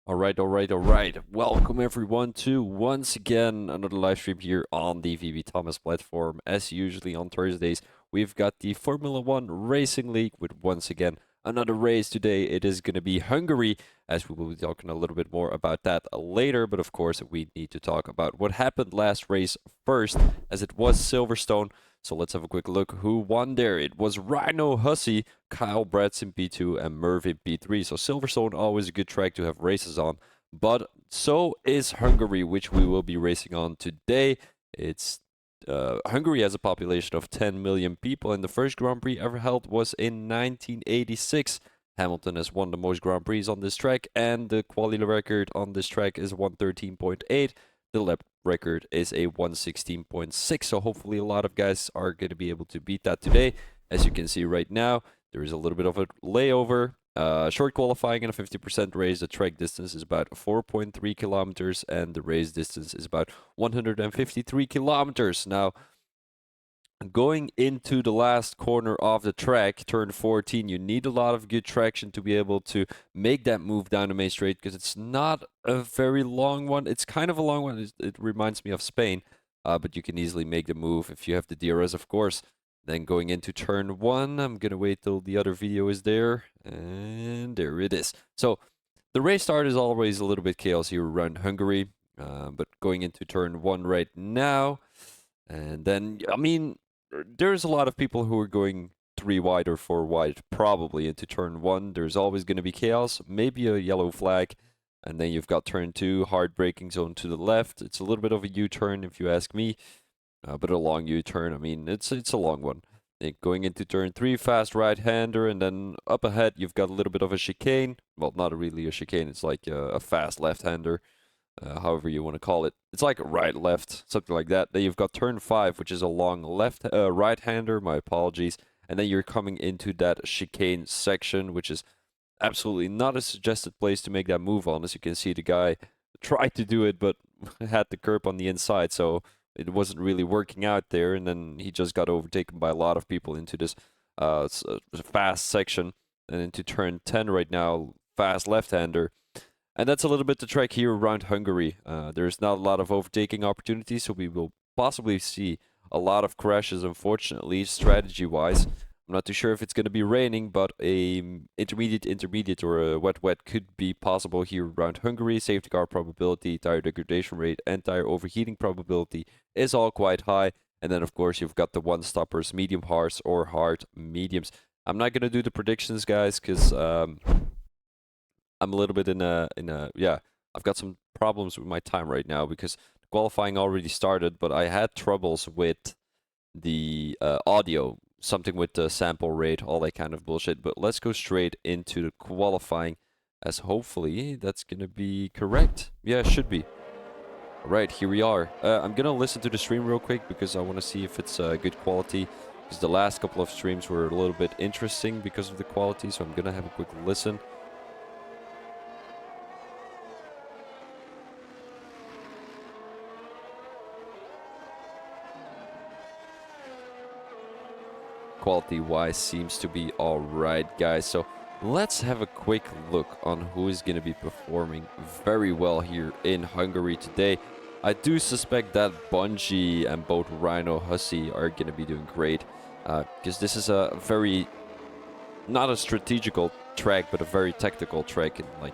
All right. Welcome everyone to once again another live stream here on the VB Thomas platform. As usually on Thursdays, we've got the Formula One Racing League with once again another race today. It is going to be Hungary, as we will be talking a little bit more about that later. But of course, we need to talk about what happened last race first, as it was Silverstone. So let's have a quick look who won there. It was Rhino Hussey, Kyle Bratz in P2, and Merv in P3. So Silverstone, always a good track to have races on. But so is Hungary, which we will be racing on today. It's Hungary has a population of 10 million people, and the first Grand Prix ever held was in 1986. Hamilton has won the most Grand Prix on this track, and the quality record on this track is 113.8. The lap record is a 116.6, so hopefully a lot of guys are going to be able to beat that today. As you can see right now, there is a little bit of a layover. Short qualifying and a 50% race. The track distance is about 4.3 kilometers, and the race distance is about 153 kilometers. Now, going into the last corner of the track, turn 14, you need a lot of good traction to be able to make that move down the main straight, because it's not a very long one. It's kind of a long one. It reminds me of Spain, but you can easily make the move if you have the DRS, of course. Then going into turn 1, I'm going to wait till the other video is there, and there it is. So the race start is always a little bit chaos here around Hungary, but going into turn 1 right now, and then, I mean, there's a lot of people who are going 3 wide or 4 wide probably into turn 1. There's always going to be chaos, maybe a yellow flag, and then you've got turn 2, hard braking zone to the left. It's a little bit of a U-turn if you ask me. But a long U-turn, I mean, it's a long one. Going into turn 3, fast right-hander, and then up ahead you've got a little bit of a chicane. Well, not really a chicane, it's like a fast left-hander, however you want to call it. It's like a right-left, something like that. Then you've got turn 5, which is a long right-hander, my apologies. And then you're coming into that chicane section, which is absolutely not a suggested place to make that move on. As you can see, the guy tried to do it, but had the curb on the inside, so it wasn't really working out there, and then he just got overtaken by a lot of people into this fast section, and into turn 10 right now, fast left-hander. And that's a little bit the track here around Hungary. There's not a lot of overtaking opportunities, so we will possibly see a lot of crashes, unfortunately, strategy-wise. I'm not too sure if it's going to be raining, but a intermediate, or a wet could be possible here around Hungary. Safety car probability, tire degradation rate, and tire overheating probability is all quite high. And then, of course, you've got the one-stoppers, medium hards or hard mediums. I'm not going to do the predictions, guys, because I'm a little bit yeah, I've got some problems with my time right now because qualifying already started, but I had troubles with the audio, something with the sample rate, all that kind of bullshit. But let's go straight into the qualifying, as hopefully that's gonna be correct. Yeah, it should be. All right, here we are. I'm gonna listen to the stream real quick because I want to see if it's good quality, because the last couple of streams were a little bit interesting because of the quality, so I'm gonna have a quick listen. Quality wise seems to be all right, guys. So let's have a quick look on who is going to be performing very well here in Hungary today. I do suspect that Bungie and both Rhino Hussey are going to be doing great, because this is a very, not a strategical track, but a very tactical track, and like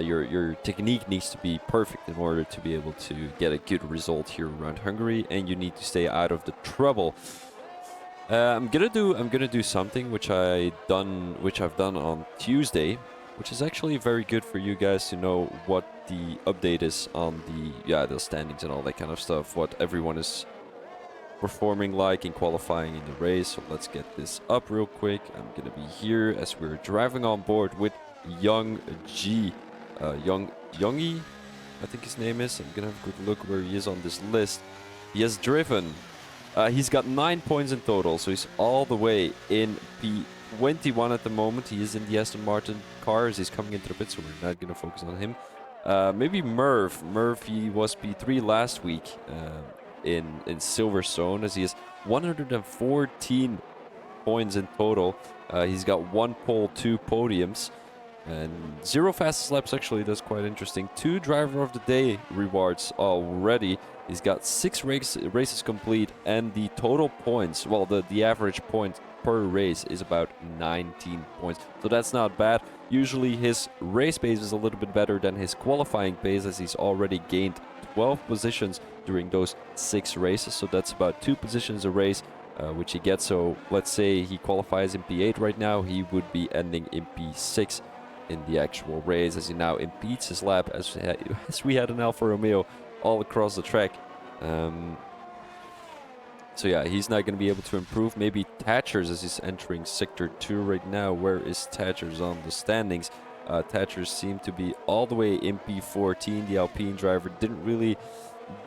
your technique needs to be perfect in order to be able to get a good result here around Hungary, and you need to stay out of the trouble. I'm gonna do something which I've done on Tuesday, which is actually very good for you guys to know what the update is on the standings and all that kind of stuff, what everyone is performing like in qualifying in the race. So let's get this up real quick. I'm gonna be here as we're driving on board with Young G, Youngie, I think his name is. I'm gonna have a quick look where he is on this list. He has driven. He's got 9 points in total, so he's all the way in P21 at the moment. He is in the Aston Martin cars. He's coming into the pit, so we're not going to focus on him. Maybe Merv. He was P3 last week in Silverstone, as he has 114 points in total. He's got 1 pole, 2 podiums. And 0 fastest laps, actually, that's quite interesting. 2 driver of the day rewards already. He's got 6 races complete, and the total points, well, the average point per race is about 19 points. So that's not bad. Usually his race pace is a little bit better than his qualifying pace, as he's already gained 12 positions during those 6 races. So that's about 2 positions a race, which he gets. So let's say he qualifies in P8 right now, he would be ending in P6 in the actual race, as he now impedes his lap, as we had an Alfa Romeo all across the track. So yeah, he's not going to be able to improve. Maybe Thatchers, as he's entering Sector 2 right now. Where is Thatchers on the standings? Thatchers seem to be all the way in P14. The Alpine driver didn't really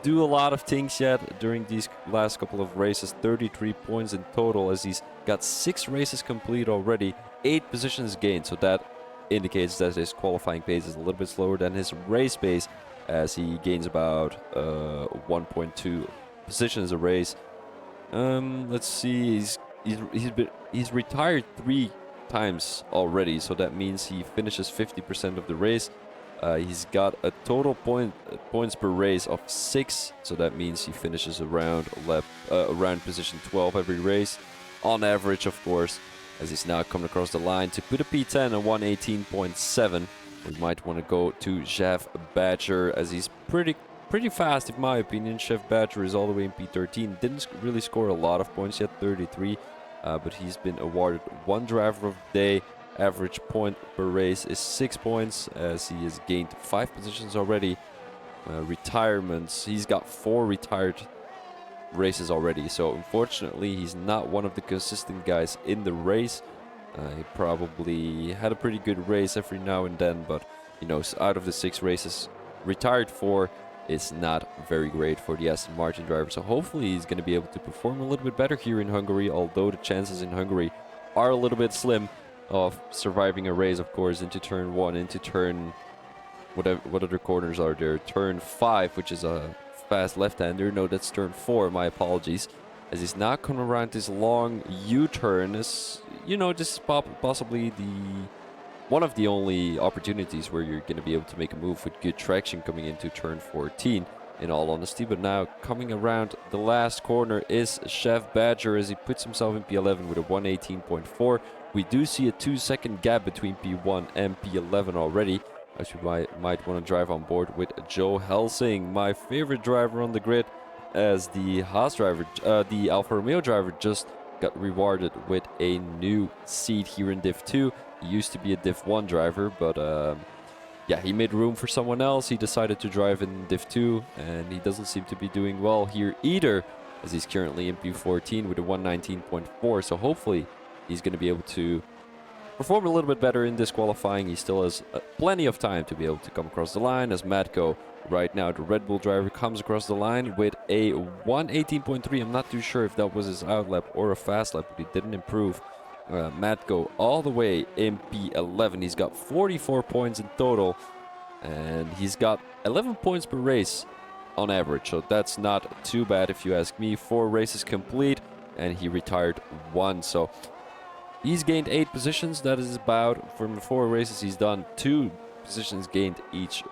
do a lot of things yet during these last couple of races. 33 points in total, as he's got 6 races complete already, 8 positions gained. So that indicates that his qualifying pace is a little bit slower than his race pace, as he gains about 1.2 positions a race. Let's see, he's retired 3 times already, so that means he finishes 50% of the race. He's got a total points per race of 6, so that means he finishes around position 12 every race, on average, of course, as he's now coming across the line to put a P10 and 118.7. We might want to go to Chef Badger, as he's pretty fast, in my opinion. Chef Badger is all the way in P13. Didn't really score a lot of points yet, 33, but he's been awarded 1 driver of the day. Average point per race is 6 points, as he has gained 5 positions already. Retirements, he's got 4 retired races already, so unfortunately he's not one of the consistent guys in the race. He probably had a pretty good race every now and then, but you know, out of the 6 races, retired 4 is not very great for the Aston Martin driver. So hopefully he's going to be able to perform a little bit better here in Hungary, although the chances in Hungary are a little bit slim of surviving a race, of course, into turn 1, into turn, what other corners are there? Turn 5, which is a fast left-hander. No, that's turn 4, my apologies. As he's now coming around this long U-turn, as you know, this is possibly one of the only opportunities where you're going to be able to make a move with good traction coming into turn 14, in all honesty. But now coming around the last corner is Chef Badger, as he puts himself in P11 with a 118.4. We do see a 2-second gap between P1 and P11 already, as we might want to drive on board with Joe Helsing, my favorite driver on the grid, as the Haas driver, the Alfa Romeo driver, just got rewarded with a new seat here in Div 2. He used to be a Div 1 driver, but yeah, he made room for someone else. He decided to drive in Div 2, and he doesn't seem to be doing well here either, as he's currently in P14 with a 119.4. So hopefully he's going to be able to perform a little bit better in this qualifying. He still has plenty of time to be able to come across the line, as Matko, right now, the Red Bull driver, comes across the line with a 118.3. I'm not too sure if that was his out lap or a fast lap, but he didn't improve. Matko all the way in P11. He's got 44 points in total, and he's got 11 points per race on average, so that's not too bad if you ask me. 4 races complete, and he retired 1, so he's gained 8 positions. That is about, from the 4 races he's done, 2 positions gained each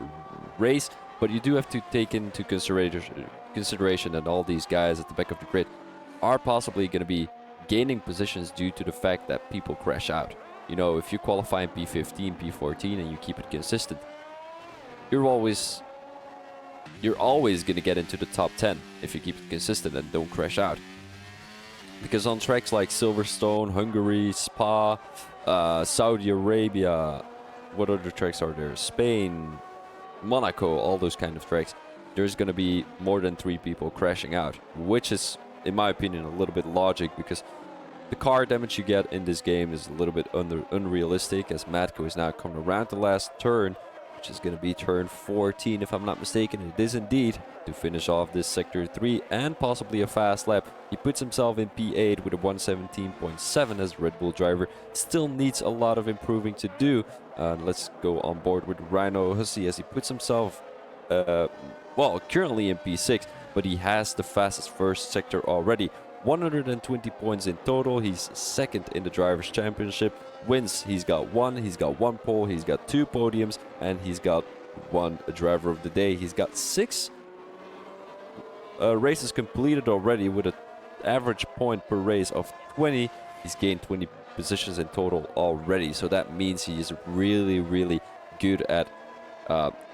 race. But you do have to take into consideration that all these guys at the back of the grid are possibly going to be gaining positions due to the fact that people crash out. You know, if you qualify in P15, P14, and you keep it consistent, you're always going to get into the top 10 if you keep it consistent and don't crash out. Because on tracks like Silverstone, Hungary, Spa, Saudi Arabia, what other tracks are there? Spain, Monaco, all those kind of tracks, there's going to be more than 3 people crashing out, which is, in my opinion, a little bit logic, because the car damage you get in this game is a little bit unrealistic, as Matko is now coming around the last turn, which is going to be turn 14, if I'm not mistaken. It is indeed, to finish off this Sector 3 and possibly a fast lap. He puts himself in P8 with a 117.7 as Red Bull driver. Still needs a lot of improving to do. Let's go on board with Rhino Hussey, as he puts himself, well, currently in P6, but he has the fastest first sector already. 120 points in total. He's second in the Drivers' Championship. Wins, he's got one pole, he's got 2 podiums, and he's got 1 driver of the day. He's got 6 races completed already with an average point per race of 20. He's gained 20 positions in total already, so that means he is really, really good at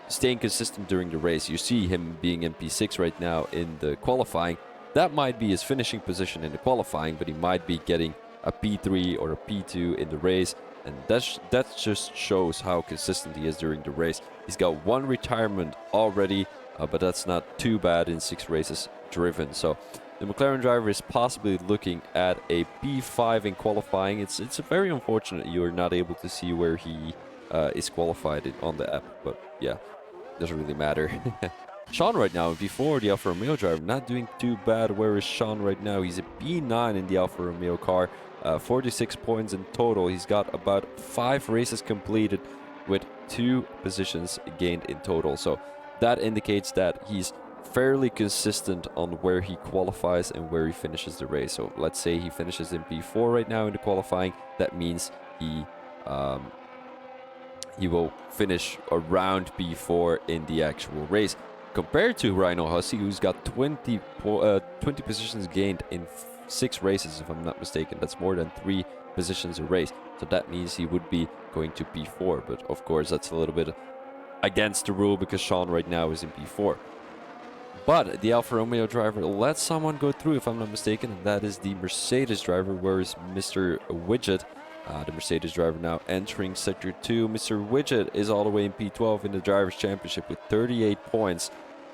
staying consistent during the race. You see him being in P6 right now in the qualifying. That might be his finishing position in the qualifying, but he might be getting a P3 or a P2 in the race, and that just shows how consistent he is during the race. He's got 1 retirement already, but that's not too bad in 6 races driven. So the McLaren driver is possibly looking at a P5 in qualifying. It's very unfortunate you are not able to see where he is qualified on the app, but yeah, doesn't really matter. Sean right now, before the Alfa Romeo driver, not doing too bad. Where is Sean right now? He's a B9 in the Alfa Romeo car, 46 points in total. He's got about 5 races completed with 2 positions gained in total. So that indicates that he's fairly consistent on where he qualifies and where he finishes the race. So let's say he finishes in P4 right now in the qualifying. That means he will finish around P4 in the actual race. Compared to Rhino Hussey, who's got 20 positions gained in 6 races, if I'm not mistaken. That's more than 3 positions a race. So that means he would be going to P4. But of course, that's a little bit against the rule because Sean right now is in P4. But the Alfa Romeo driver let someone go through, if I'm not mistaken, and that is the Mercedes driver, whereas Mr. Widget, the Mercedes driver now entering Sector 2. Mr. Widget is all the way in P12 in the Drivers' Championship with 38 points,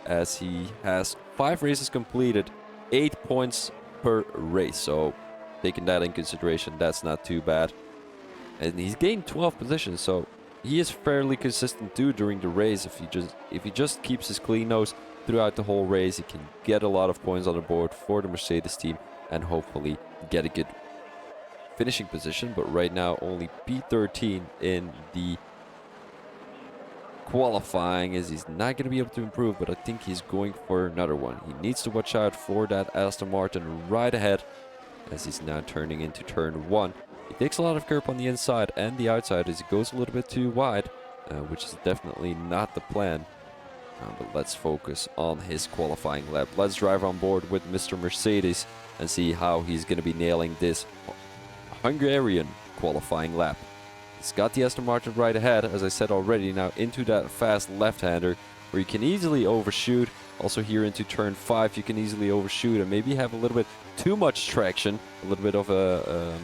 as he has 5 races completed, 8 points per race. So taking that in consideration, that's not too bad. And he's gained 12 positions, so he is fairly consistent too during the race. If he just keeps his clean nose throughout the whole race, he can get a lot of points on the board for the Mercedes team and hopefully get a good finishing position. But right now only P13 in the qualifying, as he's not going to be able to improve, but I think he's going for another one. He needs to watch out for that Aston Martin right ahead, as he's now turning into turn 1. He takes a lot of curb on the inside and the outside as he goes a little bit too wide, which is definitely not the plan. But let's focus on his qualifying lap. Let's drive on board with Mr. Mercedes and see how he's going to be nailing this Hungarian qualifying lap. He's got the Aston Martin right ahead, as I said already, now into that fast left-hander where you can easily overshoot. Also here into turn 5 you can easily overshoot and maybe have a little bit too much traction, a little bit of a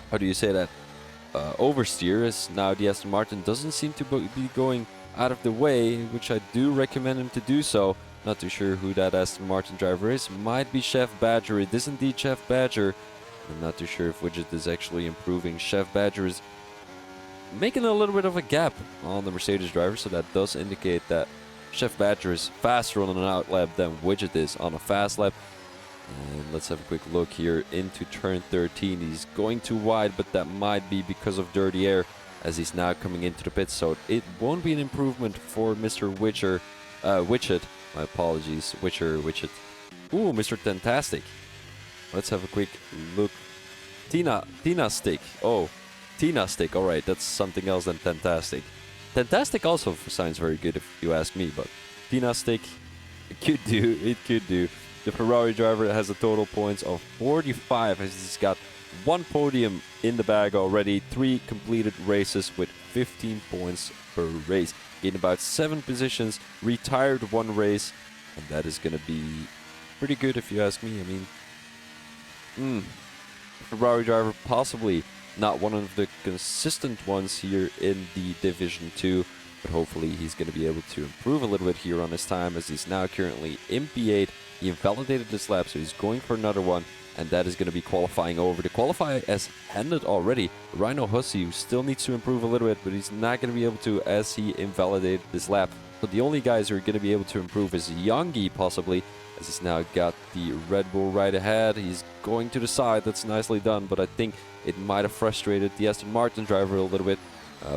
how do you say that, oversteer, as now the Aston Martin doesn't seem to be going out of the way, which I do recommend him to do so. Not too sure who that Aston Martin driver is. Might be Chef Badger. It is indeed Chef Badger. I'm not too sure if Widget is actually improving. Chef Badger is making a little bit of a gap on the Mercedes driver, so that does indicate that Chef Badger is faster on an out lap than Widget is on a fast lap. And let's have a quick look here into turn 13. He's going too wide, but that might be because of dirty air, as he's now coming into the pits. So it won't be an improvement for Mr. Widget. My apologies, Widget. Ooh, Mr. Fantastic. Let's have a quick look. Tina Stick. Oh, Tina Stick. All right, that's something else than Fantastic. Fantastic also sounds very good if you ask me, but Tina Stick, it could do. It could do. The Ferrari driver has a total points of 45, as he's got 1 podium in the bag already, 3 completed races with 15 points per race. In about 7 positions, retired 1 race, and that is going to be pretty good if you ask me. I mean, Ferrari driver possibly not one of the consistent ones here in the Division 2, but hopefully he's going to be able to improve a little bit here on his time, as he's now currently in P8. He invalidated this lap, so he's going for another one, and that is going to be qualifying over. The qualifier has ended already. Rhino Hussey, who still needs to improve a little bit, but he's not going to be able to, as he invalidated this lap. So the only guys who are going to be able to improve is Youngie, possibly, as he's now got the Red Bull right ahead. He's going to the side. That's nicely done, but I think it might have frustrated the Aston Martin driver a little bit,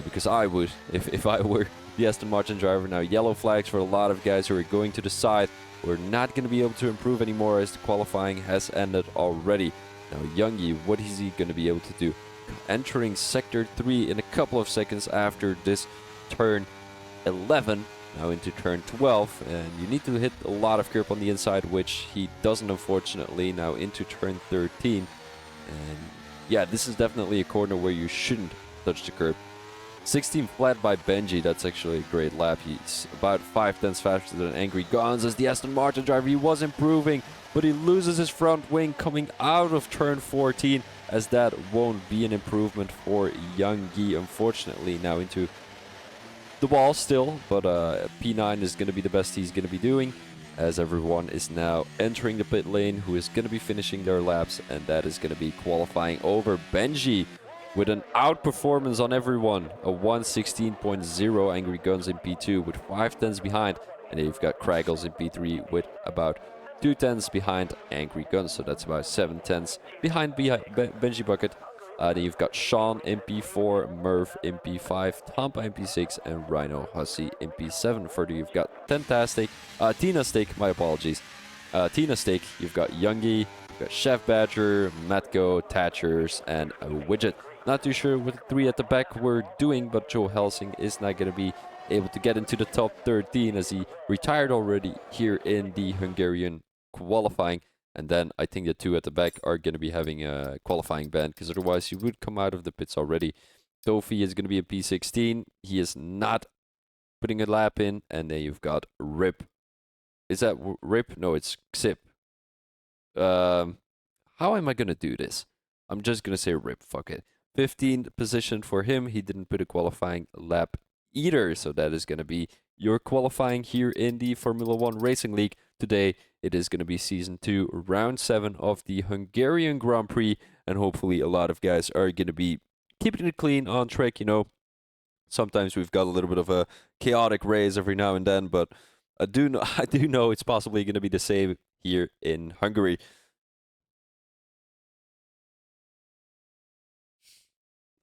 because I would, if I were the Aston Martin driver. Now, yellow flags for a lot of guys who are going to the side. We're not going to be able to improve anymore as the qualifying has ended already. Now, Youngie, what is he going to be able to do? Entering Sector 3 in a couple of seconds after this turn 11. Now into turn 12, and you need to hit a lot of curb on the inside, which he doesn't, unfortunately. Now into turn 13, and yeah, this is definitely a corner where you shouldn't touch the curb. 16 flat by Benji, that's actually a great lap. He's about 5 tenths faster than Angry Guns as the Aston Martin driver. He was improving, but he loses his front wing coming out of turn 14, as that won't be an improvement for Youngie, unfortunately. Now into the wall still, but P9 is going to be the best he's going to be doing, as everyone is now entering the pit lane, who is going to be finishing their laps, and that is going to be qualifying over Benji with an outperformance on everyone. A 116.0 Angry Guns in P2 with 5 tenths behind, and then you've got Kraggles in P3 with about 2 tenths behind Angry Guns, so that's about 7 tenths behind Benji Bucket. Then you've got Sean in P4, Merv in P5, Tampa in P6, and Rhino Hussey in P7. Further, you've got Tina Steak, my apologies. Tina Steak, you've got Youngie, you've got Chef Badger, Matko, Thatchers, and a Widget. Not too sure what the 3 at the back were doing, but Joe Helsing is not going to be able to get into the top 13 as he retired already here in the Hungarian qualifying. And then I think the 2 at the back are going to be having a qualifying ban, because otherwise you would come out of the pits already. Tofi is going to be a P16. He is not putting a lap in. And then you've got Rip. Is that Rip? No, it's Xip. How am I going to do this? I'm just going to say Rip. Fuck it. 15th position for him. He didn't put a qualifying lap either. So that is going to be your qualifying here in the Formula 1 Racing League. Today, it is going to be Season 2, Round 7 of the Hungarian Grand Prix, and hopefully a lot of guys are going to be keeping it clean on track, you know. Sometimes we've got a little bit of a chaotic race every now and then, but I do know it's possibly going to be the same here in Hungary.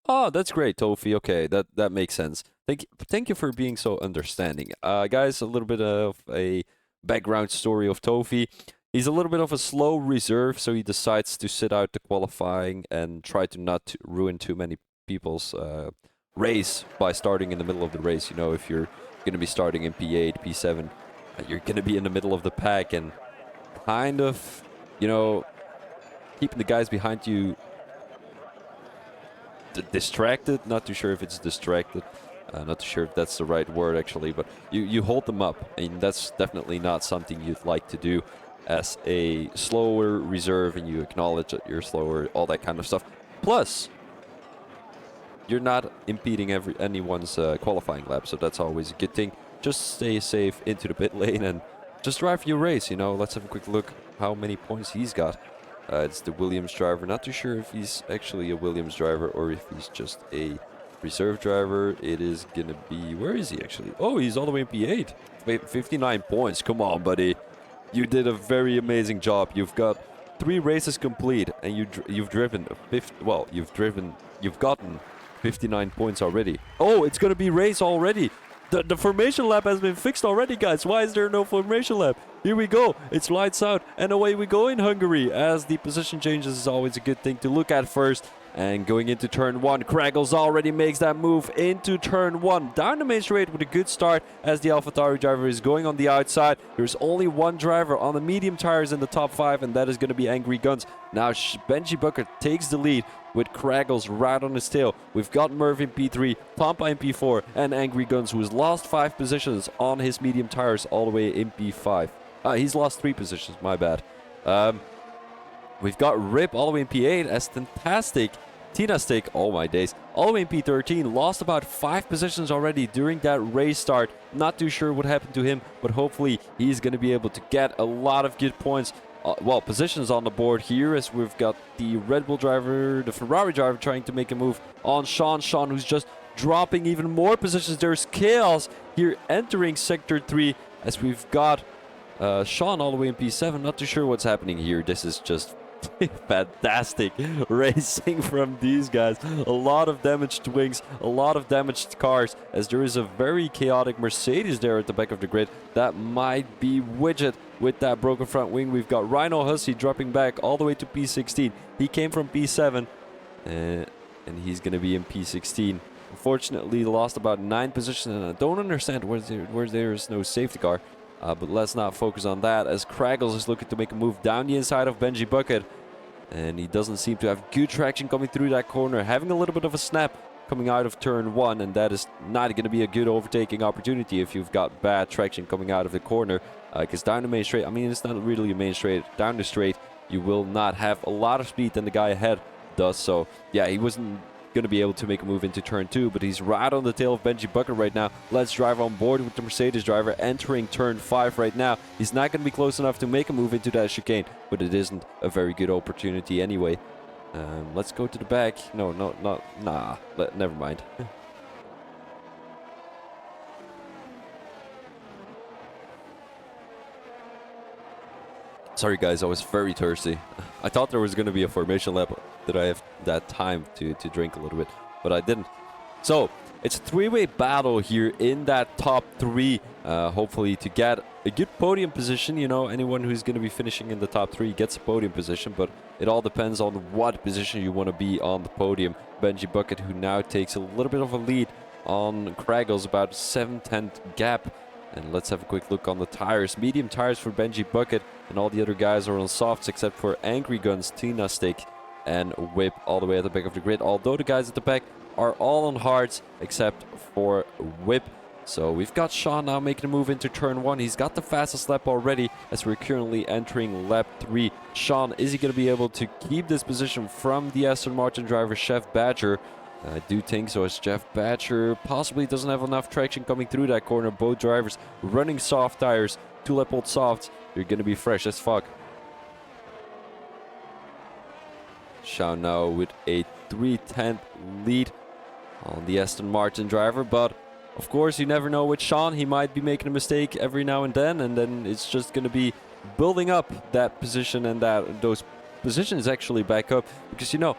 Oh, that's great, Tofi. Okay, that makes sense. Thank you for being so understanding. Guys, a little bit of a background story of Tofi. He's a little bit of a slow reserve, so he decides to sit out the qualifying and try to not ruin too many people's race by starting in the middle of the race. You know, if you're going to be starting in P8, P7, you're going to be in the middle of the pack and kind of, you know, keeping the guys behind you distracted. Not too sure if it's distracted. Not too sure if that's the right word, actually, but you hold them up, and that's definitely not something you'd like to do as a slower reserve, and you acknowledge that you're slower, all that kind of stuff. Plus, you're not impeding anyone's qualifying lap, so that's always a good thing. Just stay safe into the pit lane and just drive your race, you know. Let's have a quick look how many points he's got. It's the Williams driver. Not too sure if he's actually a Williams driver or if he's just a reserve driver. It is gonna be, where is he actually? Oh, he's all the way in P8. 59 points. Come on, buddy. You did a very amazing job. You've got 3 races complete, and you've gotten 59 points already. Oh, it's gonna be race already. The formation lap has been fixed already, guys. Why is there no formation lap? Here we go. It's lights out, and away we go in Hungary, as the position changes is always a good thing to look at first. And going into turn 1, Kraggles already makes that move into turn 1. Down the main straight with a good start as the AlphaTauri driver is going on the outside. There's only one driver on the medium tires in the top 5, and that is going to be Angry Guns. Now Benji Bucket takes the lead with Kraggles right on his tail. We've got Merv in P3, Pampa in P4, and Angry Guns, who has lost 5 positions on his medium tires all the way in P5. He's lost 3 positions, my bad. We've got Rip all the way in P8 as fantastic. Tina Stick, oh my days, all the way in P13, lost about 5 positions already during that race start. Not too sure what happened to him, but hopefully he's going to be able to get a lot of good points. Positions on the board here, as we've got the Red Bull driver, the Ferrari driver trying to make a move on Sean. Sean, who's just dropping even more positions. There's chaos here entering Sector 3, as we've got Sean all the way in P7. Not too sure what's happening here. This is just Fantastic racing from these guys. A lot of damaged wings, a lot of damaged cars, as there is a very chaotic Mercedes there at the back of the grid. That might be Widget with that broken front wing. We've got Rhino Hussey dropping back all the way to P16. He came from P7, and he's going to be in P16. Unfortunately, lost about 9 positions, and I don't understand where there is no safety car. But let's not focus on that, as Kraggles is looking to make a move down the inside of Benji Bucket. And he doesn't seem to have good traction coming through that corner, having a little bit of a snap coming out of turn 1. And that is not going to be a good overtaking opportunity if you've got bad traction coming out of the corner. Because down the main straight, I mean, it's not really a main straight. Down the straight, you will not have a lot of speed than the guy ahead does. So, yeah, he wasn't going to be able to make a move into turn 2, but he's right on the tail of Benji Bucket right now. Let's drive on board with the Mercedes driver entering turn 5 right now. He's not going to be close enough to make a move into that chicane, but it isn't a very good opportunity anyway. Let's go to the back. Never mind. Sorry guys, I was very thirsty. I thought there was going to be a formation lap. Did I have that time to drink a little bit? But I didn't. So, it's a 3-way battle here in that top 3. Hopefully to get a good podium position. You know, anyone who's going to be finishing in the top 3 gets a podium position. But it all depends on what position you want to be on the podium. Benji Bucket, who now takes a little bit of a lead on Kraggles, about 7/10 gap. And let's have a quick look on the tires. Medium tires for Benji Bucket, and all the other guys are on softs except for Angry Guns, Tina Stick, and Whip all the way at the back of the grid. Although the guys at the back are all on hards except for Whip. So we've got Sean now making a move into turn 1. He's got the fastest lap already as we're currently entering lap 3. Sean, is he going to be able to keep this position from the Aston Martin driver, Chef Badger? I do think so, as Jeff Badger possibly doesn't have enough traction coming through that corner. Both drivers running soft tires, 2-lap-old softs. They're going to be fresh as fuck. Shao now with a 3/10 lead on the Aston Martin driver, but of course you never know with Sean. He might be making a mistake every now and then it's just going to be building up that position and those positions actually back up, because you know,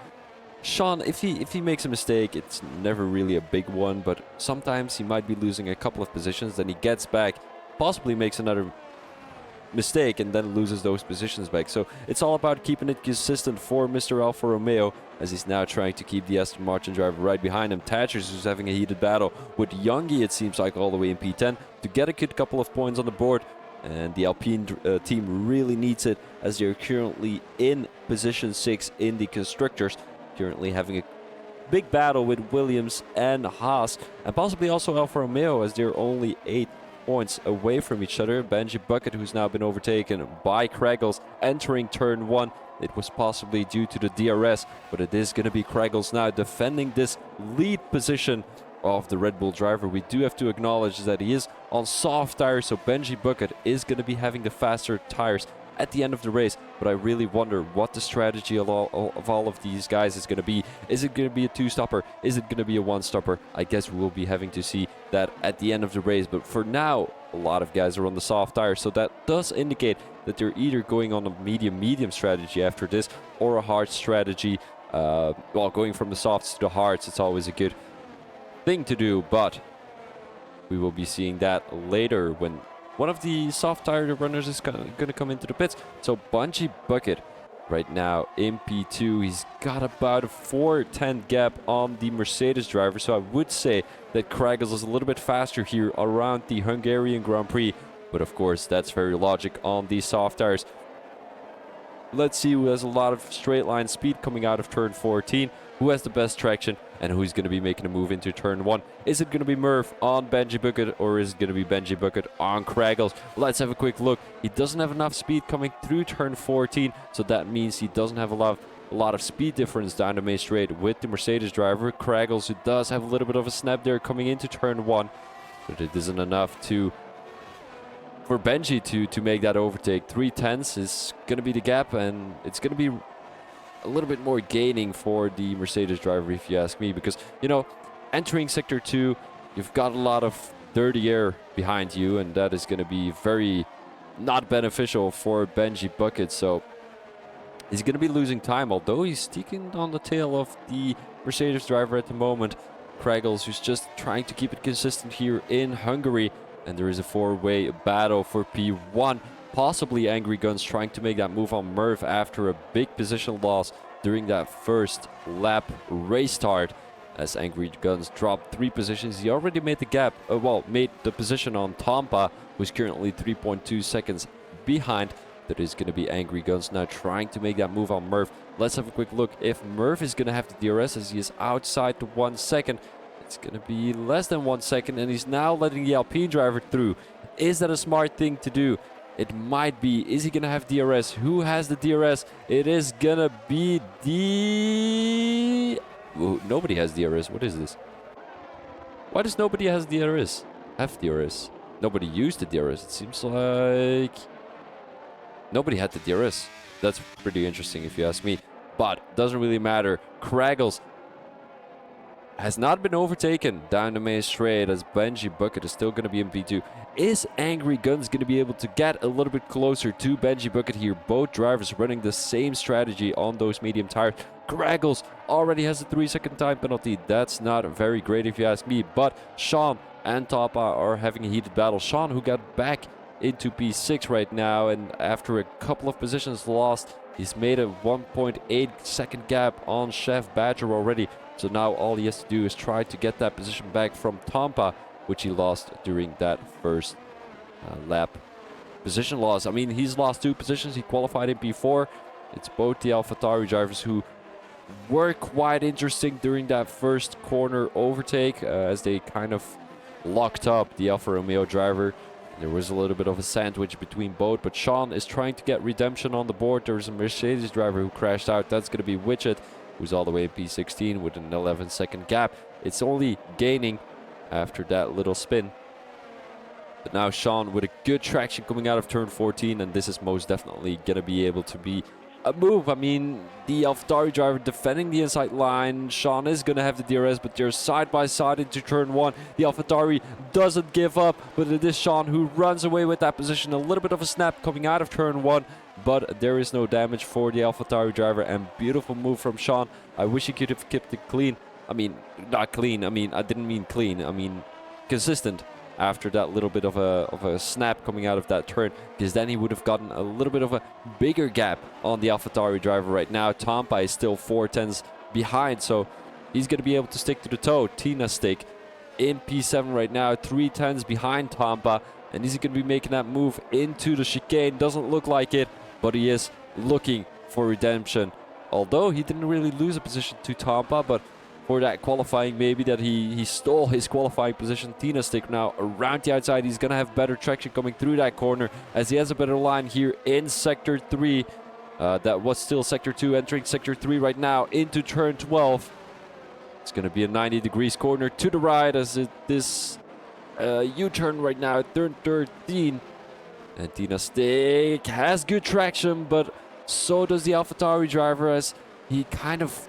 Sean, if he makes a mistake, it's never really a big one, but sometimes he might be losing a couple of positions, then he gets back, possibly makes another mistake, and then loses those positions back. So it's all about keeping it consistent for Mr. Alfa Romeo, as he's now trying to keep the Aston Martin driver right behind him. Thatchers, who's having a heated battle with Youngie, it seems like, all the way in P10 to get a good couple of points on the board. And the Alpine team really needs it, as they're currently in position 6 in the Constructors. Currently having a big battle with Williams and Haas, and possibly also Alfa Romeo, as they're only 8 points away from each other. Benji Bucket, who's now been overtaken by Kraggles, entering turn 1. It was possibly due to the DRS, but it is going to be Kraggles now defending this lead position of the Red Bull driver. We do have to acknowledge that he is on soft tires, so Benji Bucket is going to be having the faster tires at the end of the race, but I really wonder what the strategy of all of these guys is going to be. Is it going to be a 2-stopper? Is it going to be a 1-stopper? I guess we will be having to see that at the end of the race, but for now, a lot of guys are on the soft tires, so that does indicate that they're either going on a medium strategy after this, or a hard strategy. Well, going from the softs to the hards, it's always a good thing to do, but we will be seeing that later when one of the soft tire runners is going to come into the pits. So Benji Bucket right now in P2. He's got about a 4:10 gap on the Mercedes driver. So I would say that Kraggles is a little bit faster here around the Hungarian Grand Prix. But of course, that's very logic on these soft tires. Let's see who has a lot of straight line speed coming out of turn 14. Who has the best traction and who's going to be making a move into turn 1. Is it going to be Murph on Benji Bucket, or is it going to be Benji Bucket on Kraggles? Let's have a quick look. He doesn't have enough speed coming through turn 14, so that means he doesn't have a lot of speed difference down the main straight with the Mercedes driver. Kraggles, who does have a little bit of a snap there coming into turn 1, but it isn't enough for Benji to make that overtake. 3/10 is going to be the gap, and it's going to be a little bit more gaining for the Mercedes driver, if you ask me, because, you know, entering sector 2, you've got a lot of dirty air behind you, and that is going to be very not beneficial for Benji Bucket. So He's going to be losing time, although he's sticking on the tail of the Mercedes driver at the moment. Kraggles, who's just trying to keep it consistent here in Hungary. And there is a four-way battle for P1. Possibly Angry Guns trying to make that move on Murph after a big position loss during that first lap race start. As Angry Guns dropped 3 positions, he already made the gap, made the position on Tampa, who's currently 3.2 seconds behind. That is going to be Angry Guns now trying to make that move on Murph. Let's have a quick look if Murph is going to have the DRS, as he is outside the 1 second. It's going to be less than 1 second, and he's now letting the Alpine driver through. Is that a smart thing to do? It might be. Is he going to have DRS? Who has the DRS? It is going to be Ooh, nobody has DRS. What is this? Why does nobody has DRS? Have DRS. Nobody used the DRS. It seems like nobody had the DRS. That's pretty interesting if you ask me. But doesn't really matter. Kraggles has not been overtaken down the main straight, as Benji Bucket is still going to be in P2. Is Angry Guns going to be able to get a little bit closer to Benji Bucket here? Both drivers running the same strategy on those medium tires. Kraggles already has a 3-second time penalty. That's not very great if you ask me. But Sean and Tapa are having a heated battle. Sean, who got back into P6 right now, and after a couple of positions lost, he's made a 1.8 second gap on Chef Badger already. So now all he has to do is try to get that position back from Tampa, which he lost during that first lap position loss. I mean, he's lost 2 positions. He qualified in P4. It's both the AlphaTauri drivers who were quite interesting during that first corner overtake, as they kind of locked up the Alfa Romeo driver. There was a little bit of a sandwich between both, but Sean is trying to get redemption on the board. There's a Mercedes driver who crashed out. That's going to be Widget, who's all the way in P16 with an 11-second gap. It's only gaining after that little spin. But now Sean with a good traction coming out of turn 14, and this is most definitely going to be able to be a move. I mean, the AlphaTauri driver defending the inside line. Sean is going to have the DRS, but they're side by side into turn 1. The AlphaTauri doesn't give up, but it is Sean who runs away with that position. A little bit of a snap coming out of turn 1, but there is no damage for the AlphaTauri driver, and beautiful move from Sean. I wish he could have kept it clean. I mean, not clean. I mean, I didn't mean clean. I mean, consistent after that little bit of a snap coming out of that turn, because then he would have gotten a little bit of a bigger gap on the AlphaTauri driver right now. Tampa is still 4 tenths behind, so he's going to be able to stick to the toe. Tina Stick in P7 right now, 3 tenths behind Tampa, and he's going to be making that move into the chicane. Doesn't look like it, but he is looking for redemption. Although he didn't really lose a position to Tampa, but for that qualifying, maybe that he stole his qualifying position. Tina Stick now around the outside. He's going to have better traction coming through that corner, as he has a better line here in Sector 3. That was still Sector 2, entering Sector 3 right now into turn 12. It's going to be a 90 degrees corner to the right, as this U-turn right now at turn 13. And Tina Stick has good traction, but so does the AlphaTauri driver, as he kind of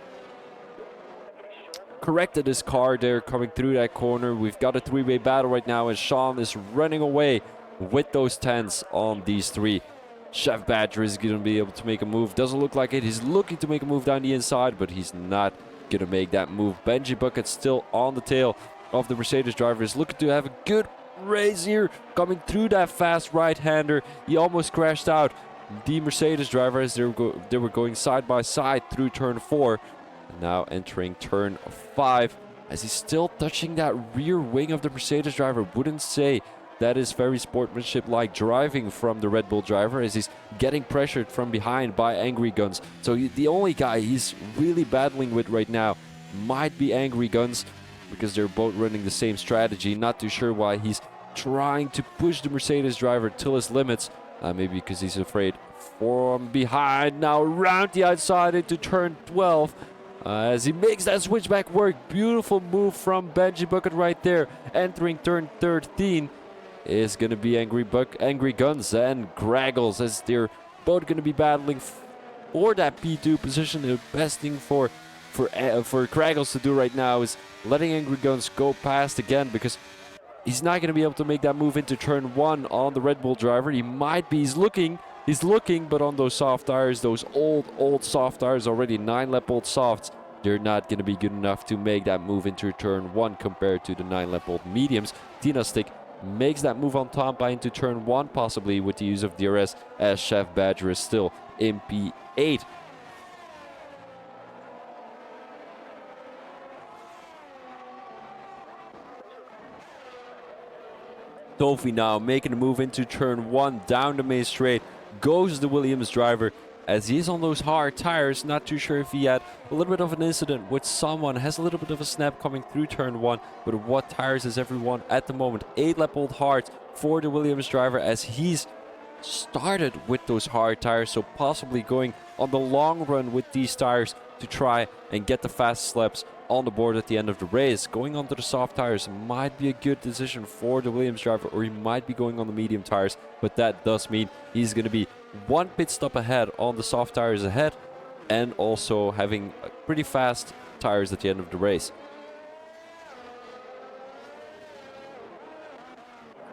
corrected his car there coming through that corner. We've got a 3-way battle right now, and Sean is running away with those 10s on these 3. Chef Badger is going to be able to make a move. Doesn't look like it. He's looking to make a move down the inside, but he's not going to make that move. Benji Bucket still on the tail of the Mercedes driver. Is looking to have a good race here coming through that fast right-hander. He almost crashed out the Mercedes driver as they were going side by side through turn 4. Now entering turn 5, as he's still touching that rear wing of the Mercedes driver. Wouldn't say that is very sportsmanship-like driving from the Red Bull driver, as he's getting pressured from behind by Angry Guns. So the only guy he's really battling with right now might be Angry Guns, because they're both running the same strategy. Not too sure why he's trying to push the Mercedes driver till his limits. Maybe because he's afraid from behind. Now around the outside into turn 12. As he makes that switchback work. Beautiful move from Benji Bucket right there. Entering turn 13 is going to be Angry Guns and Kraggles, as they're both going to be battling for that P2 position. The best thing for Kraggles to do right now is letting Angry Guns go past again, because he's not going to be able to make that move into turn 1 on the Red Bull driver. He's looking He's looking, but on those soft tires, those old soft tires, already 9-lap-old softs, they're not going to be good enough to make that move into turn 1 compared to the 9-lap-old mediums. Tina Stick makes that move on Tampa into turn 1, possibly with the use of DRS, as Chef Badger is still in P8. Tofi now making a move into turn 1, down the main straight, goes the Williams driver, as he's on those hard tires. Not too sure if he had a little bit of an incident with someone, has a little bit of a snap coming through turn 1, but what tires is everyone at the moment? 8-lap-old hard for the Williams driver, as he's started with those hard tires, so possibly going on the long run with these tires to try and get the fastest laps on the board at the end of the race. Going onto the soft tires might be a good decision for the Williams driver, or he might be going on the medium tires, but that does mean he's going to be one pit stop ahead on the soft tires ahead, and also having pretty fast tires at the end of the race.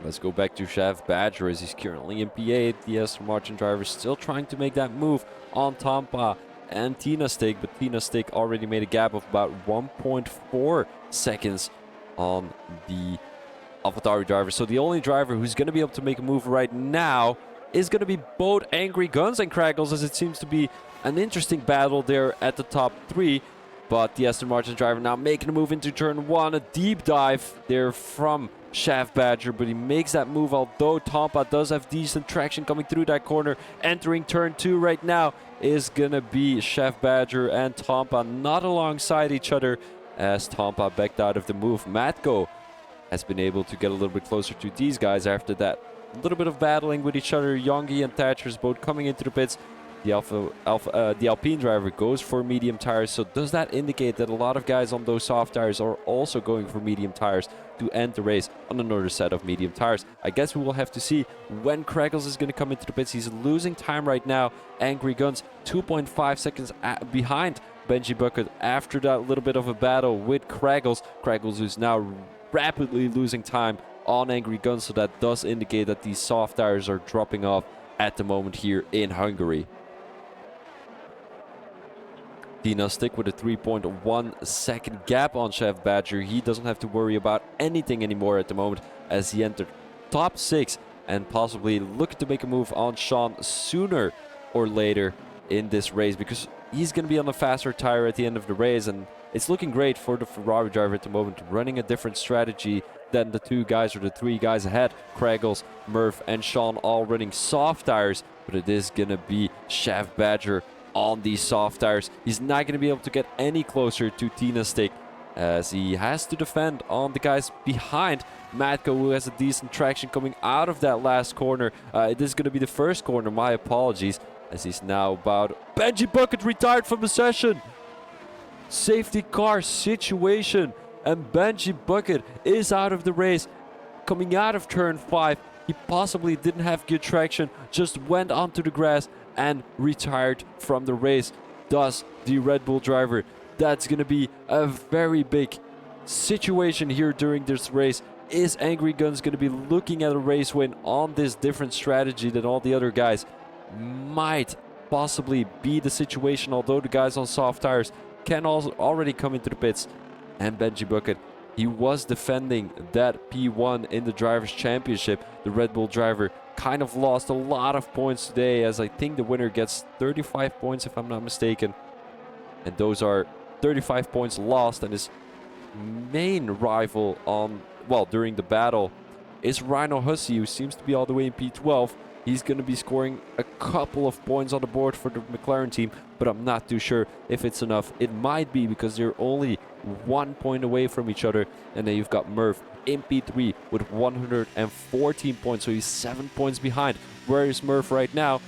Let's go back to Chef Badger, as he's currently in P8. The Aston Martin driver still trying to make that move on Tampa and Tina Stick, but Tina Stick already made a gap of about 1.4 seconds on the AlphaTauri driver. So the only driver who's going to be able to make a move right now is going to be both Angry Guns and Crackles, as it seems to be an interesting battle there at the top 3. But the Aston Martin driver now making a move into turn 1, a deep dive there from Chef Badger, but he makes that move, although Tampa does have decent traction coming through that corner. Entering turn 2 right now is gonna be Chef Badger and Tampa not alongside each other, as Tampa backed out of the move. Matko has been able to get a little bit closer to these guys after that little bit of battling with each other. Yongi and Thatcher's both coming into the pits. The Alpine driver goes for medium tires, so does that indicate that a lot of guys on those soft tires are also going for medium tires to end the race on another set of medium tires? I guess we will have to see when Crackles is going to come into the pits. He's losing time right now. Angry Guns 2.5 seconds behind Benji Bucket after that little bit of a battle with Crackles. Crackles is now rapidly losing time on Angry Guns, so that does indicate that these soft tires are dropping off at the moment here in Hungary. Tina Stick with a 3.1 second gap on Chef Badger. He doesn't have to worry about anything anymore at the moment, as he entered top 6 and possibly looking to make a move on Sean sooner or later in this race, because he's going to be on a faster tire at the end of the race, and it's looking great for the Ferrari driver at the moment, running a different strategy than the 2 guys or the 3 guys ahead. Craggles, Murph and Sean all running soft tires, but it is going to be Chef Badger on these soft tires. He's not going to be able to get any closer to Tina Stick, as he has to defend on the guys behind Matko, who has a decent traction coming out of that last corner. This is going to be the first corner, my apologies, as he's now about... Benji Bucket retired from the session! Safety car situation, and Benji Bucket is out of the race. Coming out of turn 5, he possibly didn't have good traction, just went onto the grass and retired from the race. Thus, the Red Bull driver, that's going to be a very big situation here during this race. Is Angry Guns going to be looking at a race win on this different strategy than all the other guys? Might possibly be the situation, although the guys on soft tires can also already come into the pits. And Benji Bucket, he was defending that P1 in the Drivers' Championship. The Red Bull driver kind of lost a lot of points today, as I think the winner gets 35 points if I'm not mistaken. And those are 35 points lost, and his main rival on, well, during the battle is Rhino Hussey, who seems to be all the way in P12. He's going to be scoring a couple of points on the board for the McLaren team, but I'm not too sure if it's enough. It might be, because they're only 1 point away from each other. And then you've got Murph in P3 with 114 points, so he's 7 points behind. Where is Murph right now?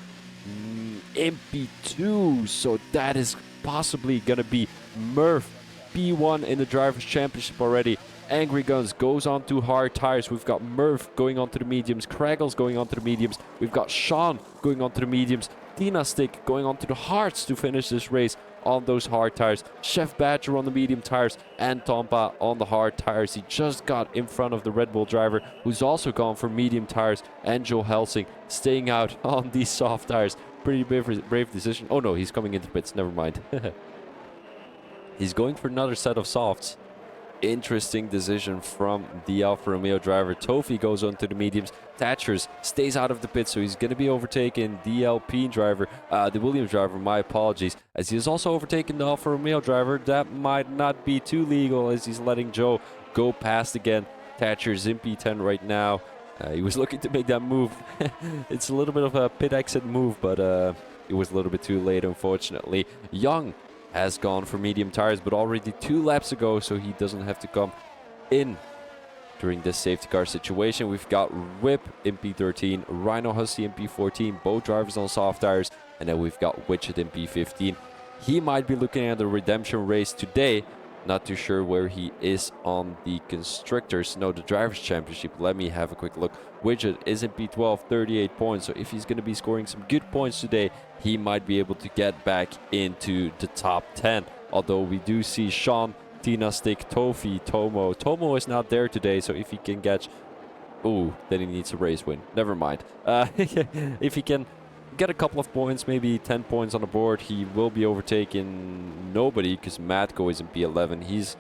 In P2, so that is possibly going to be Murph P1 in the Drivers' Championship already. Angry Guns goes on to hard tires. We've got Murph going on to the mediums, Craggles going on to the mediums, we've got Sean going on to the mediums, Tina Stick going on to the hards to finish this race on those hard tires. Chef Badger on the medium tires and Tompa on the hard tires. He just got in front of the Red Bull driver, who's also gone for medium tires, and Joe Helsing staying out on these soft tires. Pretty brave decision. Oh no, he's coming into pits. Never mind. He's going for another set of softs. Interesting decision from the Alfa Romeo driver. Tofi goes on to the mediums. Thatchers stays out of the pit, so he's going to be overtaking the Alpine driver, the Williams driver, my apologies, as he is also overtaking the Alfa Romeo driver. That might not be too legal, as he's letting Joe go past again. Thatcher's in P10 right now. He was looking to make that move. It's a little bit of a pit exit move, but it was a little bit too late, unfortunately. Young has gone for medium tires, but already 2 laps ago, so he doesn't have to come in during this safety car situation. We've got Whip in P13, Rhino Hussey in P14, both drivers on soft tires, and then we've got Widget in P15. He might be looking at the redemption race today. Not too sure where he is on the Constructors. No, the Drivers' Championship. Let me have a quick look. Widget is in P12, 38 points. So if he's going to be scoring some good points today, he might be able to get back into the top 10. Although we do see Sean, Tina Stick, Tofi, Tomo. Tomo is not there today, so if he can catch... Ooh, then he needs a race win. Never mind. If he can get a couple of points, maybe 10 points on the board, he will be overtaking nobody, because Matko is in P11. He's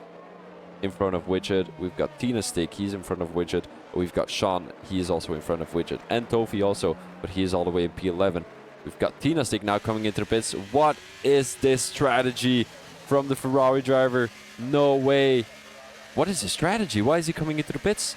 in front of Widget. We've got Tina Stick, he's in front of Widget. We've got Sean, he is also in front of Widget. And Tofi also, but he is all the way in P11. We've got Tina Stick now coming into the pits. What is this strategy from the Ferrari driver? No way. What is his strategy? Why is he coming into the pits?